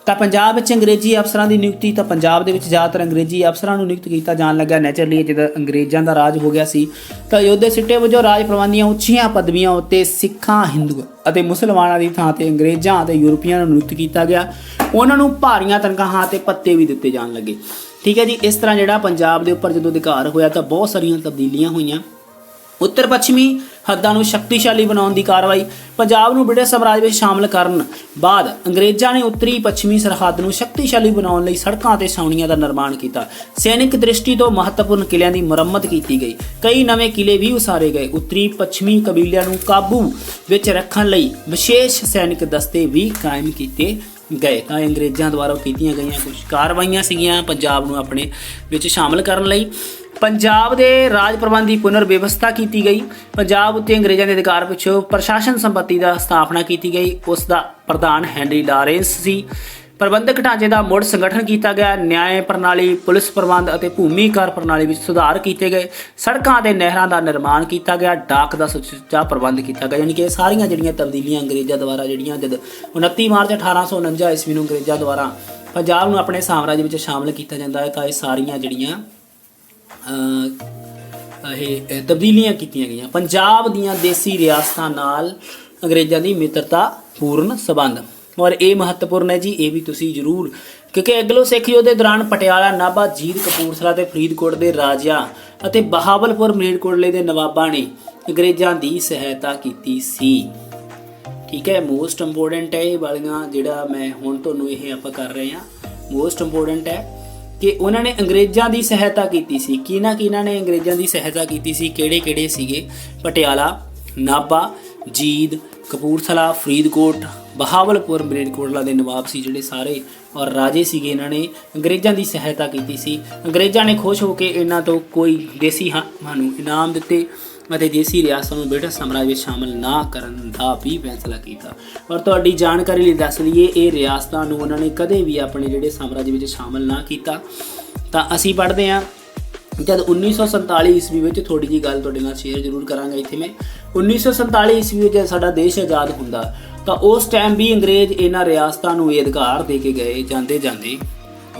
ਤਾਂ ਪੰਜਾਬ ਵਿੱਚ ਅੰਗਰੇਜ਼ੀ ਅਫਸਰਾਂ ਦੀ ਨਿਯੁਕਤੀ, ਤਾਂ ਪੰਜਾਬ ਦੇ ਵਿੱਚ ਜ਼ਿਆਦਾਤਰ ਅੰਗਰੇਜ਼ੀ ਅਫਸਰਾਂ ਨੂੰ ਨਿਯੁਕਤ ਕੀਤਾ ਜਾਣ ਲੱਗਾ। ਨੈਚੁਰਲੀ ਜਦੋਂ ਅੰਗਰੇਜ਼ਾਂ ਦਾ ਰਾਜ ਹੋ ਗਿਆ ਸੀ ਤਾਂ ਯੋਧੇ ਸਿੱਟੇ ਵਜੋਂ ਰਾਜ ਪ੍ਰਬੰਧੀਆਂ ਉੱਚੀਆਂ ਪਦਵੀਆਂ ਉੱਤੇ ਸਿੱਖਾਂ, ਹਿੰਦੂ ਅਤੇ ਮੁਸਲਮਾਨਾਂ ਦੀ ਥਾਂ ਤੇ ਅੰਗਰੇਜ਼ਾਂ ਅਤੇ ਯੂਰਪੀਆਂ ਨੂੰ ਨਿਯੁਕਤ ਕੀਤਾ ਗਿਆ। ਉਹਨਾਂ ਨੂੰ ਭਾਰੀਆਂ ਤਨਖਾਹਾਂ ਅਤੇ ਭੱਤੇ ਵੀ ਦਿੱਤੇ ਜਾਣ ਲੱਗੇ। ਠੀਕ ਹੈ ਜੀ। ਇਸ ਤਰ੍ਹਾਂ ਜਿਹੜਾ ਪੰਜਾਬ ਦੇ ਉੱਪਰ ਜਦੋਂ ਅਧਿਕਾਰ ਹੋਇਆ ਤਾਂ ਬਹੁਤ ਸਾਰੀਆਂ ਤਬਦੀਲੀਆਂ ਹੋਈਆਂ। ਉੱਤਰ ਪੱਛਮੀ ਹੱਦਾਂ ਨੂੰ ਸ਼ਕਤੀਸ਼ਾਲੀ ਬਣਾਉਣ ਦੀ ਕਾਰਵਾਈ, ਪੰਜਾਬ ਨੂੰ ਬ੍ਰਿਟਿਸ਼ ਸਾਮਰਾਜ ਵਿੱਚ ਸ਼ਾਮਲ ਕਰਨ ਬਾਅਦ ਅੰਗਰੇਜ਼ਾਂ ਨੇ ਉੱਤਰੀ ਪੱਛਮੀ ਸਰਹੱਦ ਨੂੰ ਸ਼ਕਤੀਸ਼ਾਲੀ ਬਣਾਉਣ ਲਈ ਸੜਕਾਂ ਅਤੇ ਛਾਉਣੀਆਂ ਦਾ ਨਿਰਮਾਣ ਕੀਤਾ। ਸੈਨਿਕ ਦ੍ਰਿਸ਼ਟੀ ਤੋਂ ਮਹੱਤਵਪੂਰਨ ਕਿਲ੍ਹਿਆਂ ਦੀ ਮੁਰੰਮਤ ਕੀਤੀ ਗਈ। ਕਈ ਨਵੇਂ ਕਿਲ੍ਹੇ ਵੀ ਉਸਾਰੇ ਗਏ। ਉੱਤਰੀ ਪੱਛਮੀ ਕਬੀਲਿਆਂ ਨੂੰ ਕਾਬੂ ਵਿੱਚ ਰੱਖਣ ਲਈ ਵਿਸ਼ੇਸ਼ ਸੈਨਿਕ ਦਸਤੇ ਵੀ ਕਾਇਮ ਕੀਤੇ ਗਏ। ਤਾਂ ਅੰਗਰੇਜ਼ਾਂ ਦੁਆਰਾ ਕੀਤੀਆਂ ਗਈਆਂ ਕੁਝ ਕਾਰਵਾਈਆਂ ਸੀਗੀਆਂ ਪੰਜਾਬ ਨੂੰ ਆਪਣੇ ਵਿੱਚ ਸ਼ਾਮਲ ਕਰਨ ਲਈ। ਪੰਜਾਬ ਦੇ ਰਾਜ ਪ੍ਰਬੰਧ ਦੀ ਪੁਨਰ ਵਿਵਸਥਾ ਕੀਤੀ ਗਈ। ਪੰਜਾਬ ਉੱਤੇ ਅੰਗਰੇਜ਼ਾਂ ਦੇ ਅਧਿਕਾਰ ਪਿੱਛੋਂ ਪ੍ਰਸ਼ਾਸਨ ਸੰਪਤੀ ਦਾ ਸਥਾਪਨਾ ਕੀਤੀ ਗਈ। ਉਸ ਦਾ ਪ੍ਰਧਾਨ ਹੈਨਰੀ ਲਾਰੈਂਸ ਸੀ। ਪ੍ਰਬੰਧਕ ਢਾਂਚੇ ਦਾ ਮੁੜ ਸੰਗਠਨ ਕੀਤਾ ਗਿਆ। ਨਿਆਂ ਪ੍ਰਣਾਲੀ, ਪੁਲਿਸ ਪ੍ਰਬੰਧ ਅਤੇ ਭੂਮੀ ਕਰ ਪ੍ਰਣਾਲੀ ਵਿੱਚ ਸੁਧਾਰ ਕੀਤੇ ਗਏ। ਸੜਕਾਂ ਅਤੇ ਨਹਿਰਾਂ ਦਾ ਨਿਰਮਾਣ ਕੀਤਾ ਗਿਆ। ਡਾਕ ਦਾ ਸੁਚੱਜਾ ਪ੍ਰਬੰਧ ਕੀਤਾ ਗਿਆ। ਯਾਨੀ ਕਿ ਇਹ ਸਾਰੀਆਂ ਜਿਹੜੀਆਂ ਤਬਦੀਲੀਆਂ ਅੰਗਰੇਜ਼ਾਂ ਦੁਆਰਾ ਜਿਹੜੀਆਂ ਜਦ 29 ਮਾਰਚ 1849 ਈਸਵੀ ਨੂੰ ਅੰਗਰੇਜ਼ਾਂ ਦੁਆਰਾ ਪੰਜਾਬ ਨੂੰ ਆਪਣੇ ਸਾਮਰਾਜ ਵਿੱਚ ਸ਼ਾਮਲ ਕੀਤਾ ਜਾਂਦਾ ਹੈ, ਤਾਂ ਇਹ ਸਾਰੀਆਂ ਜਿਹੜੀਆਂ ਇਹ ਤਬਦੀਲੀਆਂ ਕੀਤੀਆਂ ਗਈਆਂ। ਪੰਜਾਬ ਦੀਆਂ ਦੇਸੀ ਰਿਆਸਤਾਂ ਨਾਲ ਅੰਗਰੇਜ਼ਾਂ ਦੀ ਮਿੱਤਰਤਾ ਪੂਰਨ ਸੰਬੰਧ, ਔਰ ਇਹ ਮਹੱਤਵਪੂਰਨ ਹੈ ਜੀ, ਇਹ ਵੀ ਤੁਸੀਂ ਜ਼ਰੂਰ, ਕਿਉਂਕਿ ਐਂਗਲੋ ਸਿੱਖ ਯੁੱਧ ਦੇ ਦੌਰਾਨ ਪਟਿਆਲਾ, ਨਾਭਾ, ਜੀਂਦ, ਕਪੂਰਥਲਾ ਤੇ ਫਰੀਦਕੋਟ ਦੇ ਰਾਜਿਆਂ ਅਤੇ ਬਹਾਵਲਪੁਰ, ਮਲੇਰਕੋਟਲੇ ਦੇ ਨਵਾਬਾਂ ਨੇ ਅੰਗਰੇਜ਼ਾਂ ਦੀ ਸਹਾਇਤਾ ਕੀਤੀ ਸੀ। ਠੀਕ ਹੈ। ਮੋਸਟ ਇੰਪੋਰਟੈਂਟ ਹੈ ਇਹ ਵਾਲੀਆਂ ਜਿਹੜਾ ਮੈਂ ਹੁਣ ਤੁਹਾਨੂੰ ਇਹ ਆਪਾਂ ਕਰ ਰਹੇ ਹਾਂ, ਮੋਸਟ ਇੰਪੋਰਟੈਂਟ ਹੈ ਕਿ ਉਹਨਾਂ ਨੇ ਅੰਗਰੇਜ਼ਾਂ ਦੀ ਸਹਾਇਤਾ ਕੀਤੀ ਸੀ। ਕਿਹਨਾਂ ਨੇ ਅੰਗਰੇਜ਼ਾਂ ਦੀ ਸਹਾਇਤਾ ਕੀਤੀ ਸੀ, ਕਿਹੜੇ ਸੀਗੇ? ਪਟਿਆਲਾ, ਨਾਭਾ, ਜੀਂਦ, ਕਪੂਰਥਲਾ, ਫਰੀਦਕੋਟ, ਬਹਾਵਲਪੁਰ, ਮਲੇਰਕੋਟਲਾ ਦੇ ਨਵਾਬ ਸੀ ਜਿਹੜੇ ਸਾਰੇ ਔਰ ਰਾਜੇ ਸੀਗੇ, ਇਹਨਾਂ ਨੇ ਅੰਗਰੇਜ਼ਾਂ ਦੀ ਸਹਾਇਤਾ ਕੀਤੀ ਸੀ। ਅੰਗਰੇਜ਼ਾਂ ਨੇ ਖੁਸ਼ ਹੋ ਕੇ ਇਹਨਾਂ ਤੋਂ ਕੋਈ ਦੇਸੀ ਨੂੰ ਇਨਾਮ ਦਿੱਤੇ ਅਤੇ ਦੇਸੀ ਰਿਆਸਤਾਂ ਨੂੰ ਬ੍ਰਿਟਿਸ਼ ਸਾਮਰਾਜ ਵਿੱਚ ਸ਼ਾਮਲ ਨਾ ਕਰਨ ਦਾ ਵੀ ਫੈਸਲਾ ਕੀਤਾ। ਔਰ ਤੁਹਾਡੀ ਜਾਣਕਾਰੀ ਲਈ ਦੱਸ ਦਈਏ, ਇਹ ਰਿਆਸਤਾਂ ਨੂੰ ਉਹਨਾਂ ਨੇ ਕਦੇ ਵੀ ਆਪਣੇ ਜਿਹੜੇ ਸਾਮਰਾਜ ਵਿੱਚ ਸ਼ਾਮਲ ਨਾ ਕੀਤਾ। ਤਾਂ ਅਸੀਂ ਪੜ੍ਹਦੇ ਹਾਂ ਜਦ 1947 ਈਸਵੀ ਵਿੱਚ, ਥੋੜ੍ਹੀ ਜਿਹੀ ਗੱਲ ਤੁਹਾਡੇ ਨਾਲ ਸ਼ੇਅਰ ਜ਼ਰੂਰ ਕਰਾਂਗਾ ਇੱਥੇ ਮੈਂ। 1947 ਈਸਵੀ ਵਿੱਚ ਜਦ ਸਾਡਾ ਦੇਸ਼ ਆਜ਼ਾਦ ਹੁੰਦਾ ਤਾਂ ਉਸ ਟਾਈਮ ਵੀ ਅੰਗਰੇਜ਼ ਇਹਨਾਂ ਰਿਆਸਤਾਂ ਨੂੰ ਇਹ ਅਧਿਕਾਰ ਦੇ ਕੇ ਗਏ, ਜਾਂਦੇ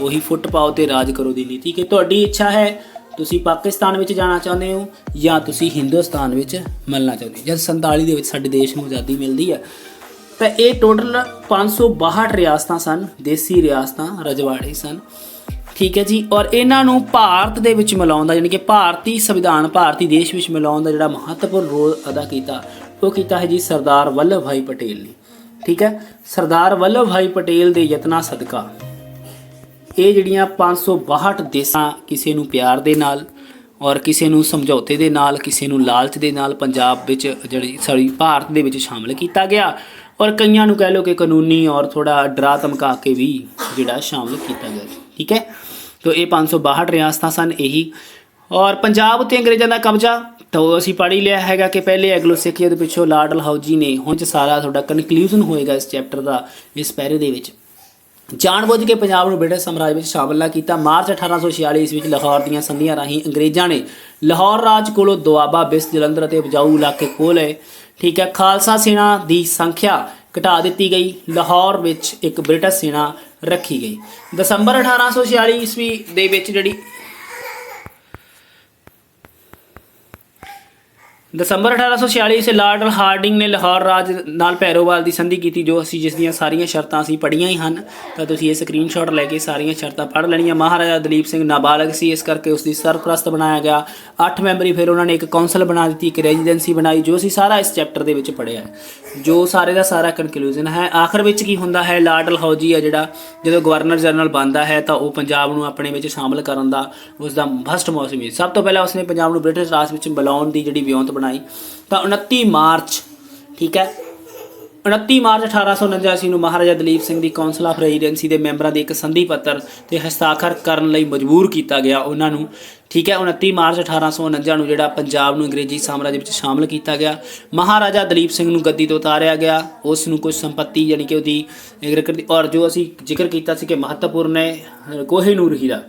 ਉਹੀ ਫੁੱਟ ਪਾਓ ਤੇ ਰਾਜ ਕਰੋ ਦੀ ਨੀਤੀ, ਕਿ ਤੁਹਾਡੀ ਇੱਛਾ ਹੈ ਤੁਸੀਂ ਪਾਕਿਸਤਾਨ ਵਿੱਚ ਜਾਣਾ ਚਾਹੁੰਦੇ ਹੋ ਜਾਂ ਤੁਸੀਂ ਹਿੰਦੁਸਤਾਨ ਵਿੱਚ ਮਿਲਣਾ ਚਾਹੁੰਦੇ ਹੋ। ਜਦ 47 ਦੇ ਵਿੱਚ ਸਾਡੇ ਦੇਸ਼ ਨੂੰ ਆਜ਼ਾਦੀ ਮਿਲਦੀ ਹੈ ਤਾਂ ਇਹ ਟੋਟਲ 562 ਰਿਆਸਤਾਂ ਸਨ, ਦੇਸੀ ਰਿਆਸਤਾਂ, ਰਜਵਾੜੇ ਸਨ। ਠੀਕ ਹੈ ਜੀ। ਔਰ ਇਹਨਾਂ ਨੂੰ ਭਾਰਤ ਦੇ ਵਿੱਚ ਮਿਲਾਉਣ ਦਾ, ਯਾਨੀ ਕਿ ਭਾਰਤੀ ਸੰਵਿਧਾਨ, ਭਾਰਤੀ ਦੇਸ਼ ਵਿੱਚ ਮਿਲਾਉਣ ਦਾ ਜਿਹੜਾ ਮਹੱਤਵਪੂਰਨ ਰੋਲ ਅਦਾ ਕੀਤਾ, ਉਹ ਕੀਤਾ ਹੈ ਜੀ ਸਰਦਾਰ ਵੱਲਭ ਭਾਈ ਪਟੇਲ ਨੇ। ਠੀਕ ਹੈ। ਸਰਦਾਰ ਵੱਲਭ ਭਾਈ ਪਟੇਲ ਦੇ ਯਤਨਾਂ ਸਦਕਾ ਇਹ ਜਿਹੜੀਆਂ 562 ਦੇਸਾਂ, ਕਿਸੇ ਨੂੰ ਪਿਆਰ ਦੇ ਨਾਲ ਔਰ ਕਿਸੇ ਨੂੰ ਸਮਝੌਤੇ ਦੇ ਨਾਲ, ਕਿਸੇ ਨੂੰ ਲਾਲਚ ਦੇ ਨਾਲ ਪੰਜਾਬ ਵਿੱਚ ਜਿਹੜੀ ਭਾਰਤ ਦੇ ਵਿੱਚ ਸ਼ਾਮਲ ਕੀਤਾ ਗਿਆ, ਔਰ ਕਈਆਂ ਨੂੰ ਕਹਿ ਲਓ ਕਿ ਕਾਨੂੰਨੀ ਔਰ ਥੋੜ੍ਹਾ ਡਰਾ ਧਮਕਾ ਕੇ ਵੀ ਜਿਹੜਾ ਸ਼ਾਮਲ ਕੀਤਾ ਗਿਆ। ਠੀਕ ਹੈ। ਤਾਂ ਇਹ 562 ਰਿਆਸਤਾਂ ਸਨ ਇਹੀ। ਔਰ ਪੰਜਾਬ ਉੱਤੇ ਅੰਗਰੇਜ਼ਾਂ ਦਾ ਕਬਜ਼ਾ ਤਾਂ ਉਹ ਅਸੀਂ ਪੜ੍ਹ ਹੀ ਲਿਆ ਹੈਗਾ ਕਿ ਪਹਿਲੇ ਐਂਗਲੋ ਸਿੱਖ ਯੁੱਧ ਪਿੱਛੋਂ ਲਾਰਡ ਡਲਹੌਜ਼ੀ ਨੇ, ਹੁਣ 'ਚ ਸਾਰਾ ਤੁਹਾਡਾ ਕਨਕਲੂਜਨ ਹੋਏਗਾ ਇਸ ਚੈਪਟਰ ਦਾ, ਇਸ ਪੈਰੇ ਦੇ ਵਿੱਚ, ਜਾਣਬੁੱਝ ਕੇ ਪੰਜਾਬ ਨੂੰ ਬ੍ਰਿਟਿਸ਼ ਸਾਮਰਾਜ ਵਿੱਚ ਸ਼ਾਮਲ ਨਾ ਕੀਤਾ। ਮਾਰਚ 1846 ਈਸਵੀ ਵਿੱਚ ਲਾਹੌਰ ਦੀਆਂ ਸੰਧੀਆਂ ਰਾਹੀਂ ਅੰਗਰੇਜ਼ਾਂ ਨੇ ਲਾਹੌਰ ਰਾਜ ਕੋਲੋਂ ਦੁਆਬਾ, ਬਿਸ, ਜਲੰਧਰ ਅਤੇ ਉਪਜਾਊ ਇਲਾਕੇ ਖੋਹ ਲਏ। ਠੀਕ ਹੈ। ਖਾਲਸਾ ਸੈਨਾ ਦੀ ਸੰਖਿਆ ਘਟਾ ਦਿੱਤੀ ਗਈ। ਲਾਹੌਰ ਵਿੱਚ ਇੱਕ ਬ੍ਰਿਟਿਸ਼ ਸੈਨਾ ਰੱਖੀ ਗਈ। ਦਸੰਬਰ 1846 ਈਸਵੀ ਦੇ ਵਿੱਚ ਦਸੰਬਰ 1846 ਸੇ ਲਾਰਡ ਹਾਰਡਿੰਗ ਨੇ ਲਾਹੌਰ ਰਾਜ ਨਾਲ ਭੈਰੋਵਾਲ ਦੀ ਸੰਧੀ ਕੀਤੀ, ਜਿਸ ਦੀਆਂ ਸਾਰੀਆਂ ਸ਼ਰਤਾਂ ਅਸੀਂ ਪੜ੍ਹੀਆਂ ਹੀ ਹਨ। ਤਾਂ ਤੁਸੀਂ ਇਹ ਸਕਰੀਨਸ਼ਾਟ ਲੈ ਕੇ ਸਾਰੀਆਂ ਸ਼ਰਤਾਂ ਪੜ੍ਹ ਲੈਣੀਆਂ। ਮਹਾਰਾਜਾ ਦਲੀਪ ਸਿੰਘ ਨਾਬਾਲਗ ਸੀ, ਇਸ ਕਰਕੇ ਉਸ ਦੀ ਸਰਪ੍ਰਸਤ ਬਣਾਇਆ ਗਿਆ। 8 ਮੈਂਬਰੀ ਫਿਰ ਉਹਨਾਂ ਨੇ ਇੱਕ ਕੌਂਸਲ ਬਣਾ ਦਿੱਤੀ, ਇੱਕ ਰੈਜ਼ੀਡੈਂਸੀ ਬਣਾਈ, ਜੋ ਅਸੀਂ ਸਾਰਾ ਇਸ ਚੈਪਟਰ ਦੇ ਵਿੱਚ ਪੜ੍ਹਿਆ ਹੈ, ਜੋ ਸਾਰੇ ਦਾ ਸਾਰਾ ਕਨਕਲੂਜਨ ਹੈ। ਆਖਰ ਵਿੱਚ ਕੀ ਹੁੰਦਾ ਹੈ, ਲਾਰਡ ਡਲਹੌਜ਼ੀ ਹੈ ਜਿਹੜਾ ਜਦੋਂ ਗਵਰਨਰ ਜਨਰਲ ਬਣਦਾ ਹੈ ਤਾਂ ਉਹ ਪੰਜਾਬ ਨੂੰ ਆਪਣੇ ਵਿੱਚ ਸ਼ਾਮਲ ਕਰਨ ਦਾ ਉਸ ਦਾ ਫਸਟ ਮੌਸਮ ਹੈ। ਸਭ ਤੋਂ ਪਹਿਲਾਂ ਉਸਨੇ ਪੰਜਾਬ ਨੂੰ ਬ੍ਰਿਟਿਸ਼ ਰਾਜ ਵਿੱਚ ਮਿਲਾਉਣ ਦੀ ਜਿਹੜੀ ਵਿਉਂਤ ਬਣਾਈ। ਤਾਂ 29 ਮਾਰਚ, ਠੀਕ ਹੈ, 29 ਮਾਰਚ 1849 ਈਸਵੀ ਨੂੰ ਮਹਾਰਾਜਾ ਦਲੀਪ ਸਿੰਘ ਦੀ ਕਾਉਂਸਲ ਆਫ ਰੈਜ਼ੀਡੈਂਸੀ ਦੇ ਮੈਂਬਰਾਂ ਦੇ ਇੱਕ ਸੰਧੀ ਪੱਤਰ ਤੇ ਹਸਤਾਖਰ ਕਰਨ ਲਈ ਮਜਬੂਰ ਕੀਤਾ ਗਿਆ ਉਹਨਾਂ ਨੂੰ। ਠੀਕ ਹੈ, 29 ਮਾਰਚ 1849 ਨੂੰ ਜਿਹੜਾ ਪੰਜਾਬ ਨੂੰ ਅੰਗਰੇਜ਼ੀ ਸਾਮਰਾਜ ਵਿੱਚ ਸ਼ਾਮਲ ਕੀਤਾ ਗਿਆ। ਮਹਾਰਾਜਾ ਦਲੀਪ ਸਿੰਘ ਨੂੰ ਗੱਦੀ ਤੋਂ ਉਤਾਰਿਆ ਗਿਆ। ਉਸ ਨੂੰ ਕੁਝ ਸੰਪत्ति ਯਾਨੀ ਕਿ ਉਹਦੀ ਔਰ ਜੋ ਅਸੀਂ ਜ਼ਿਕਰ ਕੀਤਾ ਸੀ ਕਿ ਮਹੱਤਵਪੂਰਨ ਹੈ ਕੋਹਿਨੂਰ ਹੀਰਾ।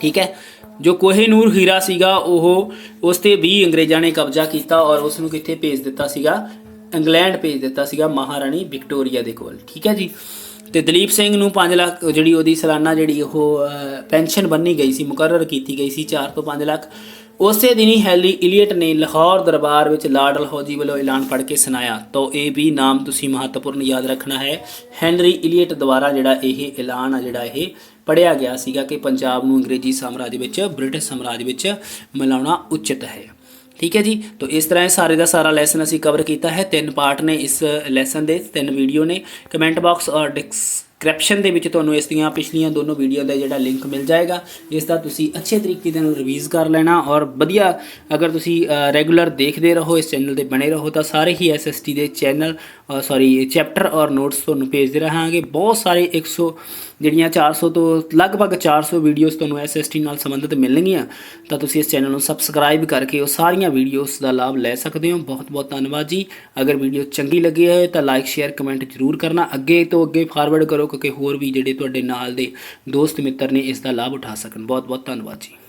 ਠੀਕ ਹੈ, ਜੋ ਕੋਹਿਨੂਰ ਹੀਰਾ ਸੀਗਾ ਉਹ ਉਸ 'ਤੇ ਵੀ ਅੰਗਰੇਜ਼ਾਂ ਨੇ ਕਬਜ਼ਾ ਕੀਤਾ ਔਰ ਉਸ ਨੂੰ ਕਿੱਥੇ ਭੇਜ ਦਿੱਤਾ ਸੀਗਾ, ਇੰਗਲੈਂਡ ਭੇਜ ਦਿੱਤਾ ਸੀਗਾ ਮਹਾਰਾਣੀ ਵਿਕਟੋਰੀਆ ਦੇ ਕੋਲ। ਠੀਕ ਹੈ ਜੀ। ਤੇ ਦਲੀਪ ਸਿੰਘ ਨੂੰ 5 ਲੱਖ ਜਿਹੜੀ ਉਹਦੀ ਸਾਲਾਨਾ ਜਿਹੜੀ ਉਹ ਪੈਨਸ਼ਨ ਬੰਨੀ ਗਈ ਸੀ, ਮੁਕਰਰ ਕੀਤੀ ਗਈ ਸੀ 4 ਤੋਂ 5 ਲੱਖ। ਉਸੇ ਦਿਨ ਹੀ ਹੈਨਰੀ ਇਲੀਅਟ ਨੇ ਲਾਹੌਰ ਦਰਬਾਰ ਵਿੱਚ ਲਾਰਡ ਡਲਹੌਜ਼ੀ ਵੱਲੋਂ ਐਲਾਨ ਪੜ੍ਹ ਕੇ ਸੁਣਾਇਆ। ਤਾਂ ਇਹ ਵੀ ਨਾਮ ਤੁਸੀਂ ਮਹੱਤਵਪੂਰਨ ਯਾਦ ਰੱਖਣਾ ਹੈ। ਹੈਨਰੀ ਇਲੀਅਟ ਦੁਆਰਾ ਜਿਹੜਾ ਇਹ ਐਲਾਨ ਆ ਜਿਹੜਾ ਇਹ ਪੜ੍ਹਿਆ ਗਿਆ ਸੀਗਾ ਕਿ ਪੰਜਾਬ ਨੂੰ ਅੰਗਰੇਜ਼ੀ ਸਾਮਰਾਜ ਵਿੱਚ, ਬ੍ਰਿਟਿਸ਼ ਸਾਮਰਾਜ ਵਿੱਚ ਮਿਲਾਉਣਾ ਉਚਿਤ ਹੈ। ਠੀਕ ਹੈ ਜੀ। ਤਾਂ ਇਸ ਤਰ੍ਹਾਂ ਸਾਰੇ ਦਾ ਸਾਰਾ ਲੈਸਨ ਅਸੀਂ ਕਵਰ ਕੀਤਾ ਹੈ। 3 ਪਾਰਟ ਨੇ ਇਸ ਲੈਸਨ ਦੇ, 3 ਵੀਡੀਓ ਨੇ। ਕਮੈਂਟ ਬਾਕਸ ਔਰ ਡਿਸਕ੍ਰਿਪਸ਼ਨ ਦੇ ਵਿੱਚ ਤੁਹਾਨੂੰ ਇਸ ਦੀਆਂ ਪਿਛਲੀਆਂ ਦੋਨੋਂ ਵੀਡੀਓ ਦਾ ਜਿਹੜਾ ਲਿੰਕ ਮਿਲ ਜਾਏਗਾ। ਇਸ ਦਾ ਤੁਸੀਂ ਅੱਛੇ ਤਰੀਕੇ ਦੇ ਨਾਲ ਰਿਵੀਜ਼ ਕਰ ਲੈਣਾ ਔਰ ਵਧੀਆ ਅਗਰ ਤੁਸੀਂ ਰੈਗੂਲਰ ਦੇਖਦੇ ਰਹੋ, ਇਸ ਚੈਨਲ 'ਤੇ ਬਣੇ ਰਹੋ ਤਾਂ ਸਾਰੇ ਹੀ SST ਦੇ ਚੈਪਟਰ ਔਰ ਨੋਟਸ ਤੁਹਾਨੂੰ ਭੇਜਦੇ ਰਹਾਂਗੇ। ਬਹੁਤ ਸਾਰੇ 400 ਤੋਂ ਲਗਭਗ 400 ਵੀਡੀਓਜ਼ ਤੁਹਾਨੂੰ SST ਨਾਲ ਸੰਬੰਧਿਤ ਮਿਲਣਗੀਆਂ। ਤਾਂ ਤੁਸੀਂ ਇਸ ਚੈਨਲ ਨੂੰ ਸਬਸਕ੍ਰਾਈਬ ਕਰਕੇ ਉਹ ਸਾਰੀਆਂ ਵੀਡੀਓਜ਼ ਦਾ ਲਾਭ ਲੈ ਸਕਦੇ ਹੋ। ਬਹੁਤ ਬਹੁਤ ਧੰਨਵਾਦ ਜੀ। ਅਗਰ ਵੀਡੀਓ ਚੰਗੀ ਲੱਗੀ ਹੈ ਤਾਂ ਲਾਈਕ ਸ਼ੇਅਰ ਕਮੈਂਟ ਜ਼ਰੂਰ ਕਰਨਾ। ਅੱਗੇ ਤੋਂ ਅੱਗੇ ਫਾਰਵਰਡ ਕਰੋ ਕਿਉਂਕਿ ਹੋਰ ਵੀ ਜਿਹੜੇ ਤੁਹਾਡੇ ਨਾਲ ਦੇ ਦੋਸਤ ਮਿੱਤਰ ਨੇ ਇਸ ਦਾ ਲਾਭ ਉਠਾ ਸਕਣ। ਬਹੁਤ ਬਹੁਤ ਧੰਨਵਾਦ ਜੀ।